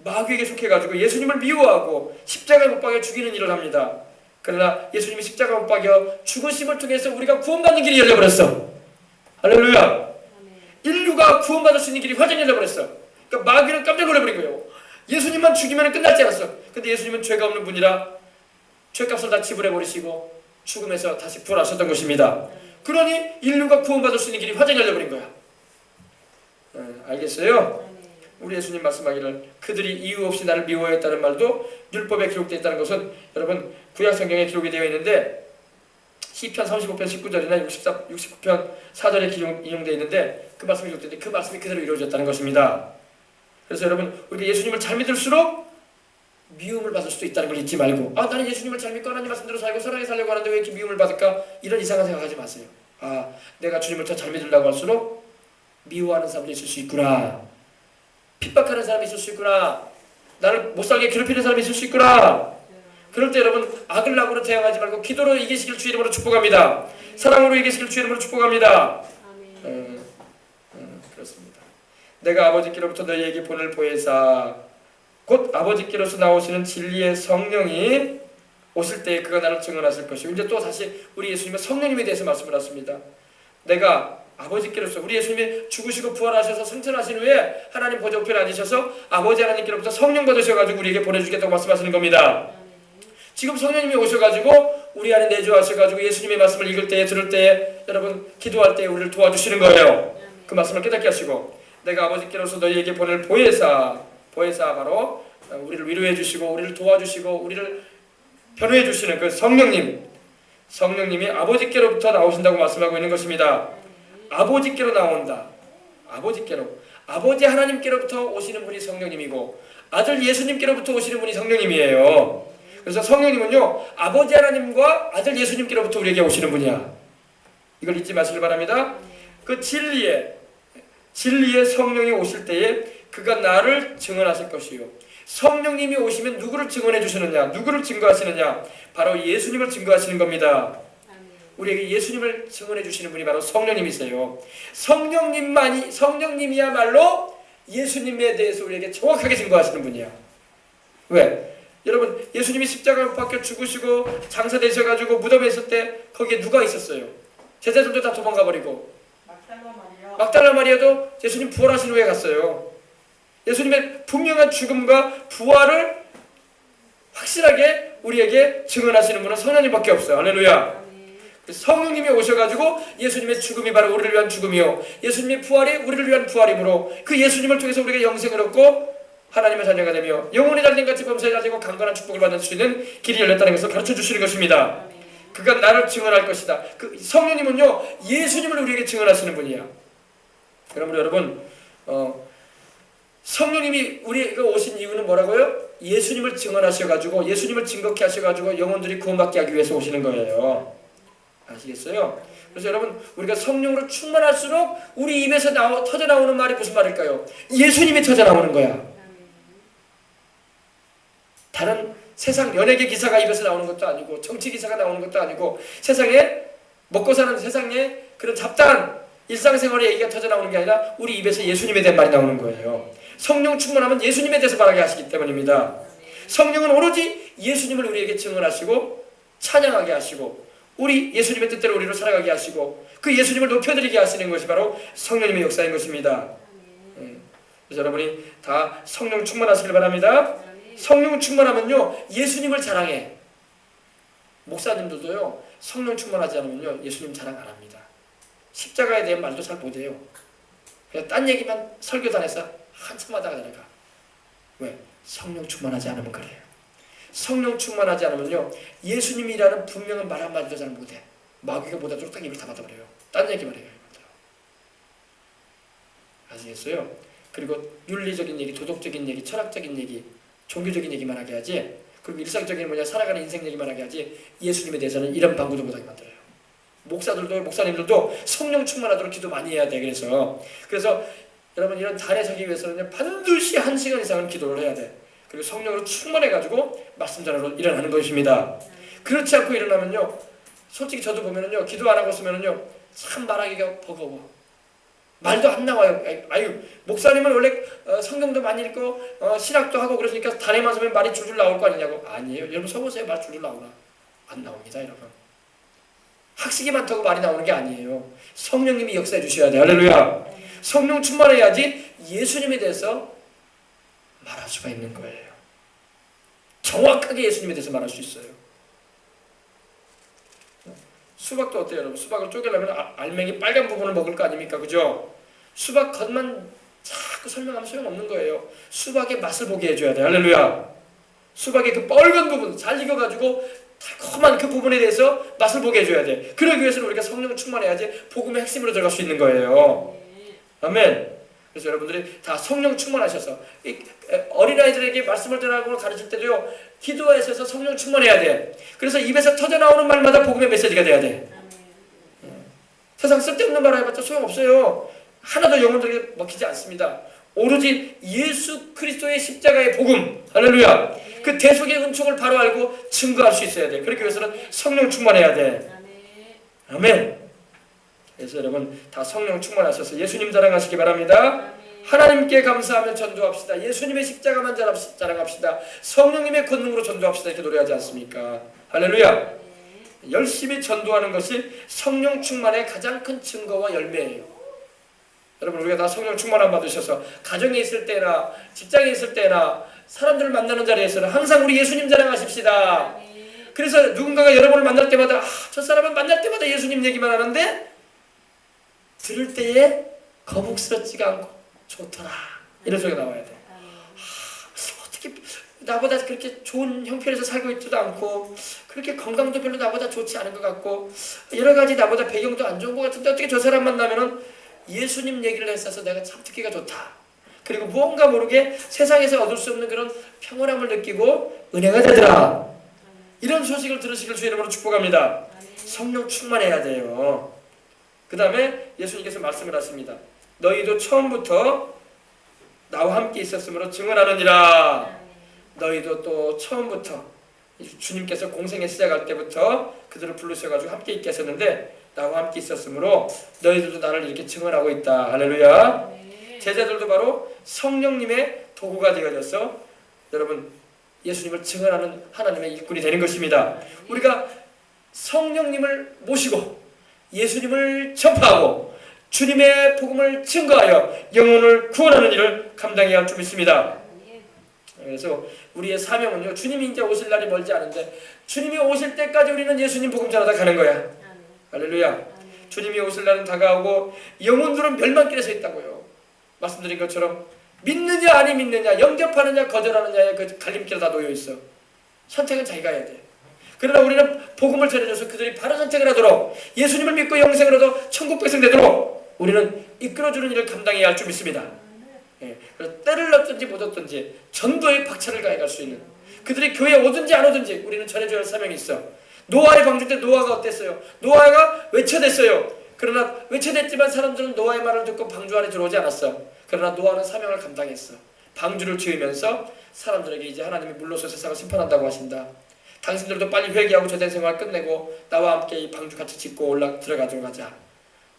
마귀에게 속해가지고 예수님을 미워하고 십자가에 못 박여 죽이는 일을 합니다. 그러나 예수님이 십자가 못 박여 죽으심을 통해서 우리가 구원받는 길이 열려버렸어. 할렐루야. 인류가 구원받을 수 있는 길이 화전이 열려버렸어. 그러니까 마귀는 깜짝 놀라버린 거예요. 예수님만 죽이면 끝날지 않았어. 근데 예수님은 죄가 없는 분이라 죄값을 다 지불해버리시고 죽음에서 다시 부활하셨던 것입니다. 그러니 인류가 구원받을 수 있는 길이 화전이 열려버린 거야. 알겠어요? 우리 예수님 말씀하기를 그들이 이유 없이 나를 미워했다는 말도 율법에 기록되어 있다는 것은 여러분 구약 성경에 기록이 되어 있는데 시편 35편 19절이나 69편 4절에 인용되어 있는데 그 말씀이 기록되어 있는데 그 말씀이 그대로 이루어졌다는 것입니다. 그래서 여러분 우리가 예수님을 잘 믿을수록 미움을 받을 수도 있다는 걸 잊지 말고 나는 예수님을 잘 믿고 하나님 말씀대로 살고 선하게 살려고 하는데 왜 이렇게 미움을 받을까? 이런 이상한 생각하지 마세요. 내가 주님을 더 잘 믿으려고 할수록 미워하는 사람도 있을 수 있구나. 핍박하는 사람이 있을 수 있구나. 나를 못살게 괴롭히는 사람이 있을 수 있구나. 그럴 때 여러분 악을 낙으로 대항하지 말고 기도로 이기시길 주 이름으로 축복합니다. 사랑으로 이기시길 주 이름으로 축복합니다. 그렇습니다. 내가 아버지께로부터 너희에게 보낼 보혜사 곧 아버지께로서 나오시는 진리의 성령이 오실 때에 그가 나를 증언하실 것이고 이제 또 다시 우리 예수님의 성령님에 대해서 말씀을 하십니다. 내가 아버지께로서 우리 예수님이 죽으시고 부활하셔서 승천하신 후에 하나님 보좌 우편에 앉으셔서 아버지 하나님께로부터 성령 받으셔가지고 우리에게 보내주겠다고 말씀하시는 겁니다. 지금 성령님이 오셔가지고 우리 안에 내주하셔가지고 예수님의 말씀을 읽을 때에 들을 때에 여러분 기도할 때에 우리를 도와주시는 거예요. 그 말씀을 깨닫게 하시고 내가 아버지께로서 너희에게 보낼 보혜사 바로 우리를 위로해 주시고 우리를 도와주시고 우리를 변호해 주시는 그 성령님이 아버지께로부터 나오신다고 말씀하고 있는 것입니다. 아버지께로 나온다. 아버지 하나님께로부터 오시는 분이 성령님이고 아들 예수님께로부터 오시는 분이 성령님이에요. 그래서 성령님은요 아버지 하나님과 아들 예수님께로부터 우리에게 오시는 분이야. 이걸 잊지 마시길 바랍니다. 그 진리의 성령이 오실 때에 그가 나를 증언하실 것이요. 성령님이 오시면 누구를 증언해 주시느냐? 누구를 증거하시느냐? 바로 예수님을 증거하시는 겁니다. 우리에게 예수님을 증언해 주시는 분이 바로 성령님이세요. 성령님이야말로 예수님에 대해서 우리에게 정확하게 증거하시는 분이야. 왜? 여러분 예수님이 십자가에 못 박혀 죽으시고 장사되셔가지고 무덤에 있을 때 거기에 누가 있었어요? 제자들도 다 도망가 버리고 막달라 마리아도 예수님 부활하신 후에 갔어요. 예수님의 분명한 죽음과 부활을 확실하게 우리에게 증언하시는 분은 성령님밖에 없어요. 할렐루야. 성령님이 오셔가지고 예수님의 죽음이 바로 우리를 위한 죽음이요 예수님의 부활이 우리를 위한 부활이므로 그 예수님을 통해서 우리가 영생을 얻고 하나님의 자녀가 되며 영혼의 잘됨같이 범사에 잘되고 강건한 축복을 받을 수 있는 길이 열렸다는 것을 가르쳐 주시는 것입니다. 그가 나를 증언할 것이다. 그 성령님은요 예수님을 우리에게 증언하시는 분이야. 그러므로 여러분 성령님이 우리가 오신 이유는 뭐라고요? 예수님을 증언하셔가지고 예수님을 증거케 하셔가지고 영혼들이 구원받게 하기 위해서 오시는 거예요. 아시겠어요? 그래서 여러분 우리가 성령으로 충만할수록 우리 입에서 터져 나오는 말이 무슨 말일까요? 예수님이 터져 나오는 거야. 다른 세상 연예계 기사가 입에서 나오는 것도 아니고 정치 기사가 나오는 것도 아니고 세상에 먹고 사는 세상에 그런 잡다한 일상생활의 얘기가 터져 나오는 게 아니라 우리 입에서 예수님에 대한 말이 나오는 거예요. 성령 충만하면 예수님에 대해서 말하게 하시기 때문입니다. 성령은 오로지 예수님을 우리에게 증언하시고 찬양하게 하시고 우리 예수님의 뜻대로 우리를 살아가게 하시고 그 예수님을 높여드리게 하시는 것이 바로 성령님의 역사인 것입니다. 그래서 여러분이 다 성령 충만하시길 바랍니다. 성령 충만하면요 예수님을 자랑해. 목사님들도요 성령 충만하지 않으면요 예수님 자랑 안 합니다. 십자가에 대한 말도 잘 못해요. 그냥 딴 얘기만 설교단에서 한참 하다가 내려가. 왜? 성령 충만하지 않으면 그래요. 성령 충만하지 않으면요 예수님이라는 분명한 말 한마디도 잘 못해. 마귀가 못하도록 딱 입을 다 닫아버려요. 딴 얘기만 해요. 아시겠어요? 그리고 윤리적인 얘기, 도덕적인 얘기, 철학적인 얘기, 종교적인 얘기만 하게 하지, 그리고 일상적인 살아가는 인생 얘기만 하게 하지, 예수님에 대해서는 이런 방구도 못하게 만들어요. 목사님들도 성령 충만하도록 기도 많이 해야 돼. 그래서 여러분 이런 단에 서기 위해서는 반드시 1시간 이상은 기도를 해야 돼. 그리고 성령으로 충만해가지고 말씀 전하러 일어나는 것입니다. 그렇지 않고 일어나면요, 솔직히 저도 보면은요, 기도 안 하고 있으면은요, 참 말하기가 버거워. 말도 안 나와요. 아유, 목사님은 원래 성경도 많이 읽고 신학도 하고 그러시니까 단에만 서면 말이 줄줄 나올 거 아니냐고. 아니에요. 여러분 서보세요. 말 줄줄 나오나? 안 나옵니다, 여러분. 학식이 많다고 말이 나오는 게 아니에요. 성령님이 역사해 주셔야 돼요. 할렐루야. 성령 충만해야지 예수님에 대해서 말할 수가 있는 거예요. 정확하게 예수님에 대해서 말할 수 있어요. 수박도 어때요, 여러분? 수박을 쪼개려면 알맹이 빨간 부분을 먹을 거 아닙니까? 그죠? 수박 겉만 자꾸 설명하면 소용없는 거예요. 수박의 맛을 보게 해줘야 돼. 할렐루야. 수박의 그 빨간 부분 잘 익어가지고 달콤한 그 부분에 대해서 맛을 보게 해줘야 돼. 그러기 위해서는 우리가 성령 충만해야지 복음의 핵심으로 들어갈 수 있는 거예요. 아멘. 그래서 여러분들이 다 성령 충만하셔서 어린아이들에게 말씀을 전하고 가르칠 때도요, 기도에서 성령 충만해야 돼. 그래서 입에서 터져나오는 말마다 복음의 메시지가 돼야 돼. 세상 쓸데없는 말 해봤자 소용없어요. 하나도 영혼들에게 먹히지 않습니다. 오로지 예수 그리스도의 십자가의 복음, 할렐루야, 그 대속의 은총을 바로 알고 증거할 수 있어야 돼. 그렇기 위해서는 성령 충만해야 돼. 아멘. 그래서 여러분 다 성령 충만하셔서 예수님 자랑하시기 바랍니다. 하나님께 감사하며 전도합시다. 예수님의 십자가만 자랑합시다. 성령님의 권능으로 전도합시다. 이렇게 노래하지 않습니까? 할렐루야. 열심히 전도하는 것이 성령 충만의 가장 큰 증거와 열매예요. 여러분 우리가 다 성령 충만함 받으셔서 가정에 있을 때나 직장에 있을 때나 사람들을 만나는 자리에서는 항상 우리 예수님 자랑하십시다. 그래서 누군가가 여러분을 만날 때마다 저 사람은 만날 때마다 예수님 얘기만 하는데 들을 때에 거북스럽지가 않고 좋더라 이런 소리가 나와야 돼. 어떻게 나보다 그렇게 좋은 형편에서 살고 있지도 않고 그렇게 건강도 별로 나보다 좋지 않은 것 같고 여러 가지 나보다 배경도 안 좋은 것 같은데 어떻게 저 사람 만나면은 예수님 얘기를 했어서 내가 참 듣기가 좋다. 그리고 무언가 모르게 세상에서 얻을 수 없는 그런 평온함을 느끼고 은혜가 되더라. 이런 소식을 들으시길 주의 이름으로 축복합니다. 성령 충만해야 돼요. 그 다음에 예수님께서 말씀을 하십니다. 너희도 처음부터 나와 함께 있었으므로 증언하느니라. 너희도 또 처음부터 주님께서 공생에 시작할 때부터 그들을 부르셔가지고 함께 있게 하셨는데 나와 함께 있었으므로 너희들도 나를 이렇게 증언하고 있다. 할렐루야. 제자들도 바로 성령님의 도구가 되어져서 여러분 예수님을 증언하는 하나님의 일꾼이 되는 것입니다. 우리가 성령님을 모시고 예수님을 전파하고 주님의 복음을 증거하여 영혼을 구원하는 일을 감당해야 할 줄 믿습니다. 그래서 우리의 사명은요, 주님이 이제 오실 날이 멀지 않은데 주님이 오실 때까지 우리는 예수님 복음 전하다 가는 거야. 할렐루야. 주님이 오실 날은 다가오고 영혼들은 멸망길에 서 있다고요. 말씀드린 것처럼 믿느냐 아니 믿느냐, 영접하느냐 거절하느냐의 그 갈림길에 다 놓여 있어. 선택은 자기가 해야 돼. 그러나 우리는 복음을 전해줘서 그들이 바로 선택을 하도록 예수님을 믿고 영생을 얻어 천국 백성 되도록 우리는 이끌어주는 일을 감당해야 할 줄 믿습니다. 그래서 때를 얻든지 못 얻든지 전도에 박차를 가해갈 수 있는, 그들이 교회에 오든지 안 오든지 우리는 전해줘야 할 사명이 있어. 노아의 방주 때 노아가 어땠어요? 노아가 외쳐댔어요. 그러나 외쳐댔지만 사람들은 노아의 말을 듣고 방주 안에 들어오지 않았어. 그러나 노아는 사명을 감당했어. 방주를 지으면서 사람들에게 이제 하나님이 물로서 세상을 심판한다고 하신다. 당신들도 빨리 회개하고 제된 생활 끝내고 나와 함께 이 방주 같이 짓고 들어가도록 하자.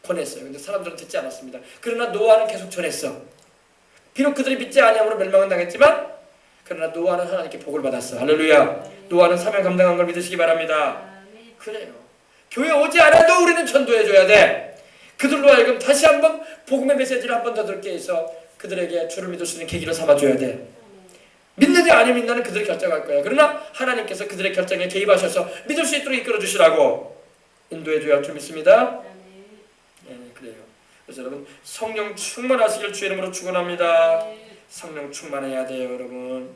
권했어요. 근데 사람들은 듣지 않았습니다. 그러나 노아는 계속 전했어. 비록 그들이 믿지 아니함으로 멸망은 당했지만 그러나 노아는 하나님께 복을 받았어. 할렐루야. 노아는 사명 감당한 걸 믿으시기 바랍니다. 그래요. 교회 오지 않아도 우리는 전도해줘야 돼. 그들로 하여금 다시 한번 복음의 메시지를 한 번 더 듣게 해서 그들에게 주를 믿을 수 있는 계기로 삼아줘야 돼. 믿느냐 아니 믿느냐는 그들이 결정할 거야. 그러나 하나님께서 그들의 결정에 개입하셔서 믿을 수 있도록 이끌어 주시라고 인도해줘야 할 줄 믿습니다. 그래요. 그래서 여러분 성령 충만하시길 주의 이름으로 축원합니다. 성령 충만해야 돼요, 여러분.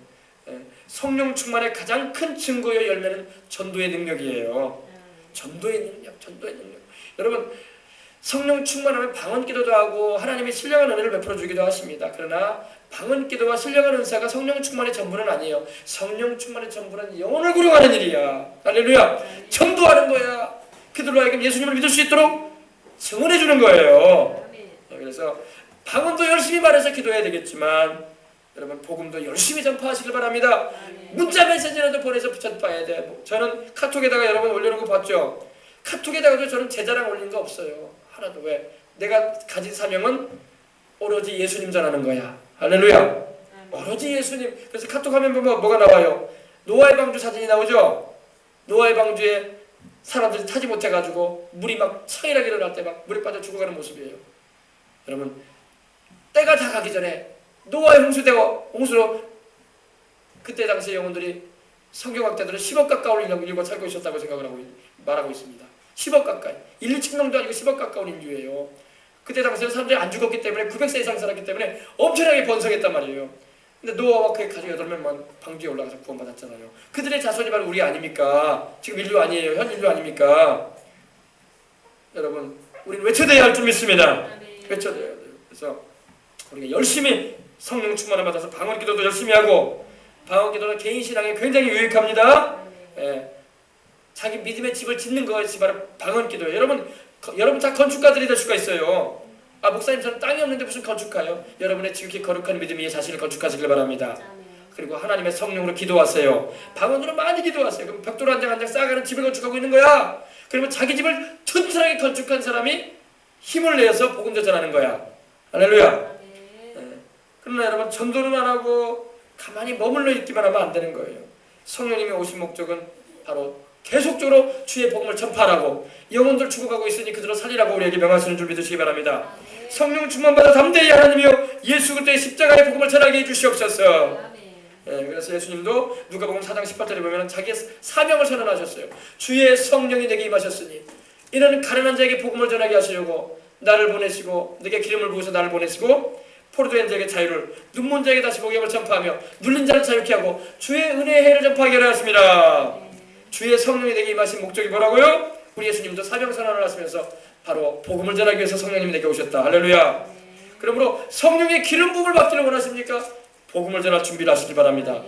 성령 충만의 가장 큰 증거요 열매는 전도의 능력이에요. 전도의 능력. 여러분 성령 충만하면 방언기도도 하고 하나님이 신령한 은혜를 베풀어 주기도 하십니다. 그러나 방언기도와 신령한 은사가 성령 충만의 전부는 아니에요. 성령 충만의 전부는 영혼을 구령하는 일이야. 할렐루야. 전도하는 거야. 그들로 하여금 예수님을 믿을 수 있도록 증언해 주는 거예요. 그래서 방언도 열심히 말해서 기도해야 되겠지만 여러분 복음도 열심히 전파하시길 바랍니다. 문자 메시지라도 보내서 전파해야 돼. 저는 카톡에다가 여러분 올려놓은 거 봤죠? 카톡에다가도 저는 제 자랑 올린 거 없어요. 하나도. 왜? 내가 가진 사명은 오로지 예수님 전하는 거야. 할렐루야. 오로지 예수님. 그래서 카톡 하면 보면 뭐가 나와요? 노아의 방주 사진이 나오죠? 노아의 방주에 사람들이 타지 못해가지고 물이 막 성이라게 일어날 때 막 물에 빠져 죽어가는 모습이에요. 여러분 때가 다 가기 전에 노아의 홍수로 그때 당시 영혼들이 성경학자들은 10억 가까운 인류가 살고 있었다고 생각을 하고 말하고 있습니다. 10억 가까이. 1, 2층명도 아니고 10억 가까운 인류예요. 그때 당시에 사람들이 안 죽었기 때문에 900세 이상 살았기 때문에 엄청나게 번성했단 말이에요. 근데 노아와 그의 가족 8명만 방주에 올라가서 구원받았잖아요. 그들의 자손이 바로 우리 아닙니까? 지금 인류 아니에요. 현 인류 아닙니까? 여러분 우리는 외쳐대야 할 줄 믿습니다. 외쳐대야 돼요. 그래서 우리가 열심히 성령 충만을 받아서 방언기도도 열심히 하고, 방언기도는 개인 신앙에 굉장히 유익합니다. 자기 믿음의 집을 짓는 것이 바로 방언기도예요. 여러분 다 건축가들이 될 수가 있어요. 목사님 저는 땅이 없는데 무슨 건축가요? 여러분의 지극히 거룩한 믿음 위에 자신을 건축하시길 바랍니다. 그리고 하나님의 성령으로 기도하세요. 방언으로 많이 기도하세요. 그럼 벽돌 한 장 한 장 쌓아가는 집을 건축하고 있는 거야. 그러면 자기 집을 튼튼하게 건축한 사람이 힘을 내서 복음도 전하는 거야. 할렐루야. 그러나 여러분 전도는 안 하고 가만히 머물러 있기만 하면 안 되는 거예요. 성령님이 오신 목적은 바로 계속적으로 주의 복음을 전파하라고, 영혼들 죽어가고 있으니 그들을 살리라고 우리에게 명하시는 줄 믿으시기 바랍니다. 성령 충만받아 담대히 하나님이여 예수 그리스도의 십자가의 복음을 전하게 해주시옵소서. 그래서 예수님도 누가복음 4장 18절에 보면 자기의 사명을 선언하셨어요. 주의 성령이 내게 임하셨으니 이는 가난한 자에게 복음을 전하게 하시려고 나를 보내시고, 내게 기름을 부으셔 나를 보내시고, 포로된 자에게 자유를, 눈먼 자에게 다시 복음을 전파하며 눌린 자를 자유케 하고 주의 은혜의 해를 전파하게 하였습니다. 주의 성령이 내게 임하신 목적이 뭐라고요? 우리 예수님도 사명 선언을 하시면서 바로 복음을 전하기 위해서 성령님이 내게 오셨다. 할렐루야. 그러므로 성령의 기름 부음을 받기를 원하십니까? 복음을 전할 준비를 하시기 바랍니다.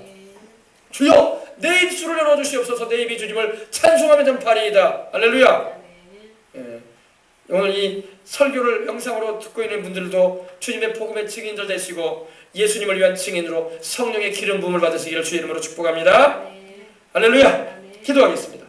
주여 내 입술을 열어주시옵소서. 내 입이 주님을 찬송하며 전파리이다. 할렐루야. 오늘 이 설교를 영상으로 듣고 있는 분들도 주님의 복음의 증인들 되시고 예수님을 위한 증인으로 성령의 기름 부음을 받으시기를 주의 이름으로 축복합니다. 할렐루야. 기도하겠습니다.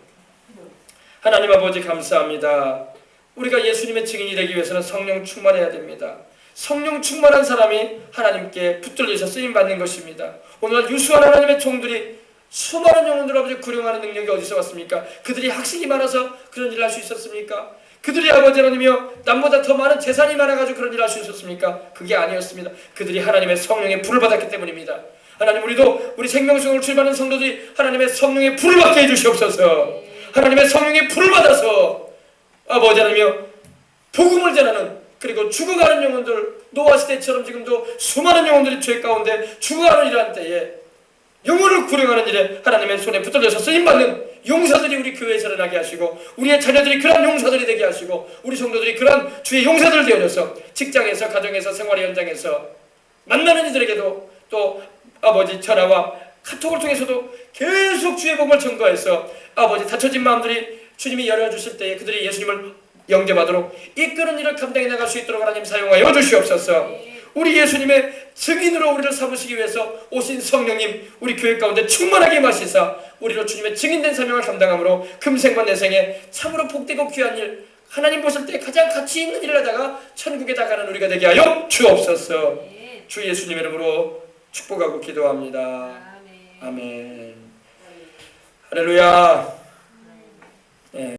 하나님 아버지 감사합니다. 우리가 예수님의 증인이 되기 위해서는 성령 충만해야 됩니다. 성령 충만한 사람이 하나님께 붙들려서 쓰임받는 것입니다. 오늘 유수한 하나님의 종들이 수많은 영혼들 아버지 구령하는 능력이 어디서 왔습니까? 그들이 학식이 많아서 그런 일을 할 수 있었습니까? 그들이 아버지 하나님이여 남보다 더 많은 재산이 많아가지고 그런 일을 할 수 있었습니까? 그게 아니었습니다. 그들이 하나님의 성령의 불을 받았기 때문입니다. 하나님 우리도 우리 생명수용을 출발하는 성도들이 하나님의 성령의 불을 받게 해주시옵소서. 하나님의 성령의 불을 받아서 아버지 하나님이여 복음을 전하는, 그리고 죽어가는 영혼들, 노아 시대처럼 지금도 수많은 영혼들이 죄 가운데 죽어가는 일을 할 때에 영혼을 구령하는 일에 하나님의 손에 붙들려서 쓰임받는 용사들이 우리 교회에 살아나게 하시고, 우리의 자녀들이 그런 용사들이 되게 하시고, 우리 성도들이 그런 주의 용사들 되어져서 직장에서, 가정에서, 생활의 현장에서 만나는 이들에게도 또 아버지 전화와 카톡을 통해서도 계속 주의 복음을 전거해서 아버지 닫혀진 마음들이 주님이 열어주실 때에 그들이 예수님을 영접하도록 이끄는 일을 감당해 나갈 수 있도록 하나님 사용하여 주시옵소서. 우리 예수님의 증인으로 우리를 삼으시기 위해서 오신 성령님 우리 교회 가운데 충만하게 임하시사 우리로 주님의 증인된 사명을 감당함으로 금생과 내생에 참으로 복되고 귀한 일, 하나님 보실 때 가장 가치 있는 일을 하다가 천국에 다가는 우리가 되게 하여 주옵소서. 주 예수님 이름으로 축복하고 기도합니다. 아멘. 할렐루야.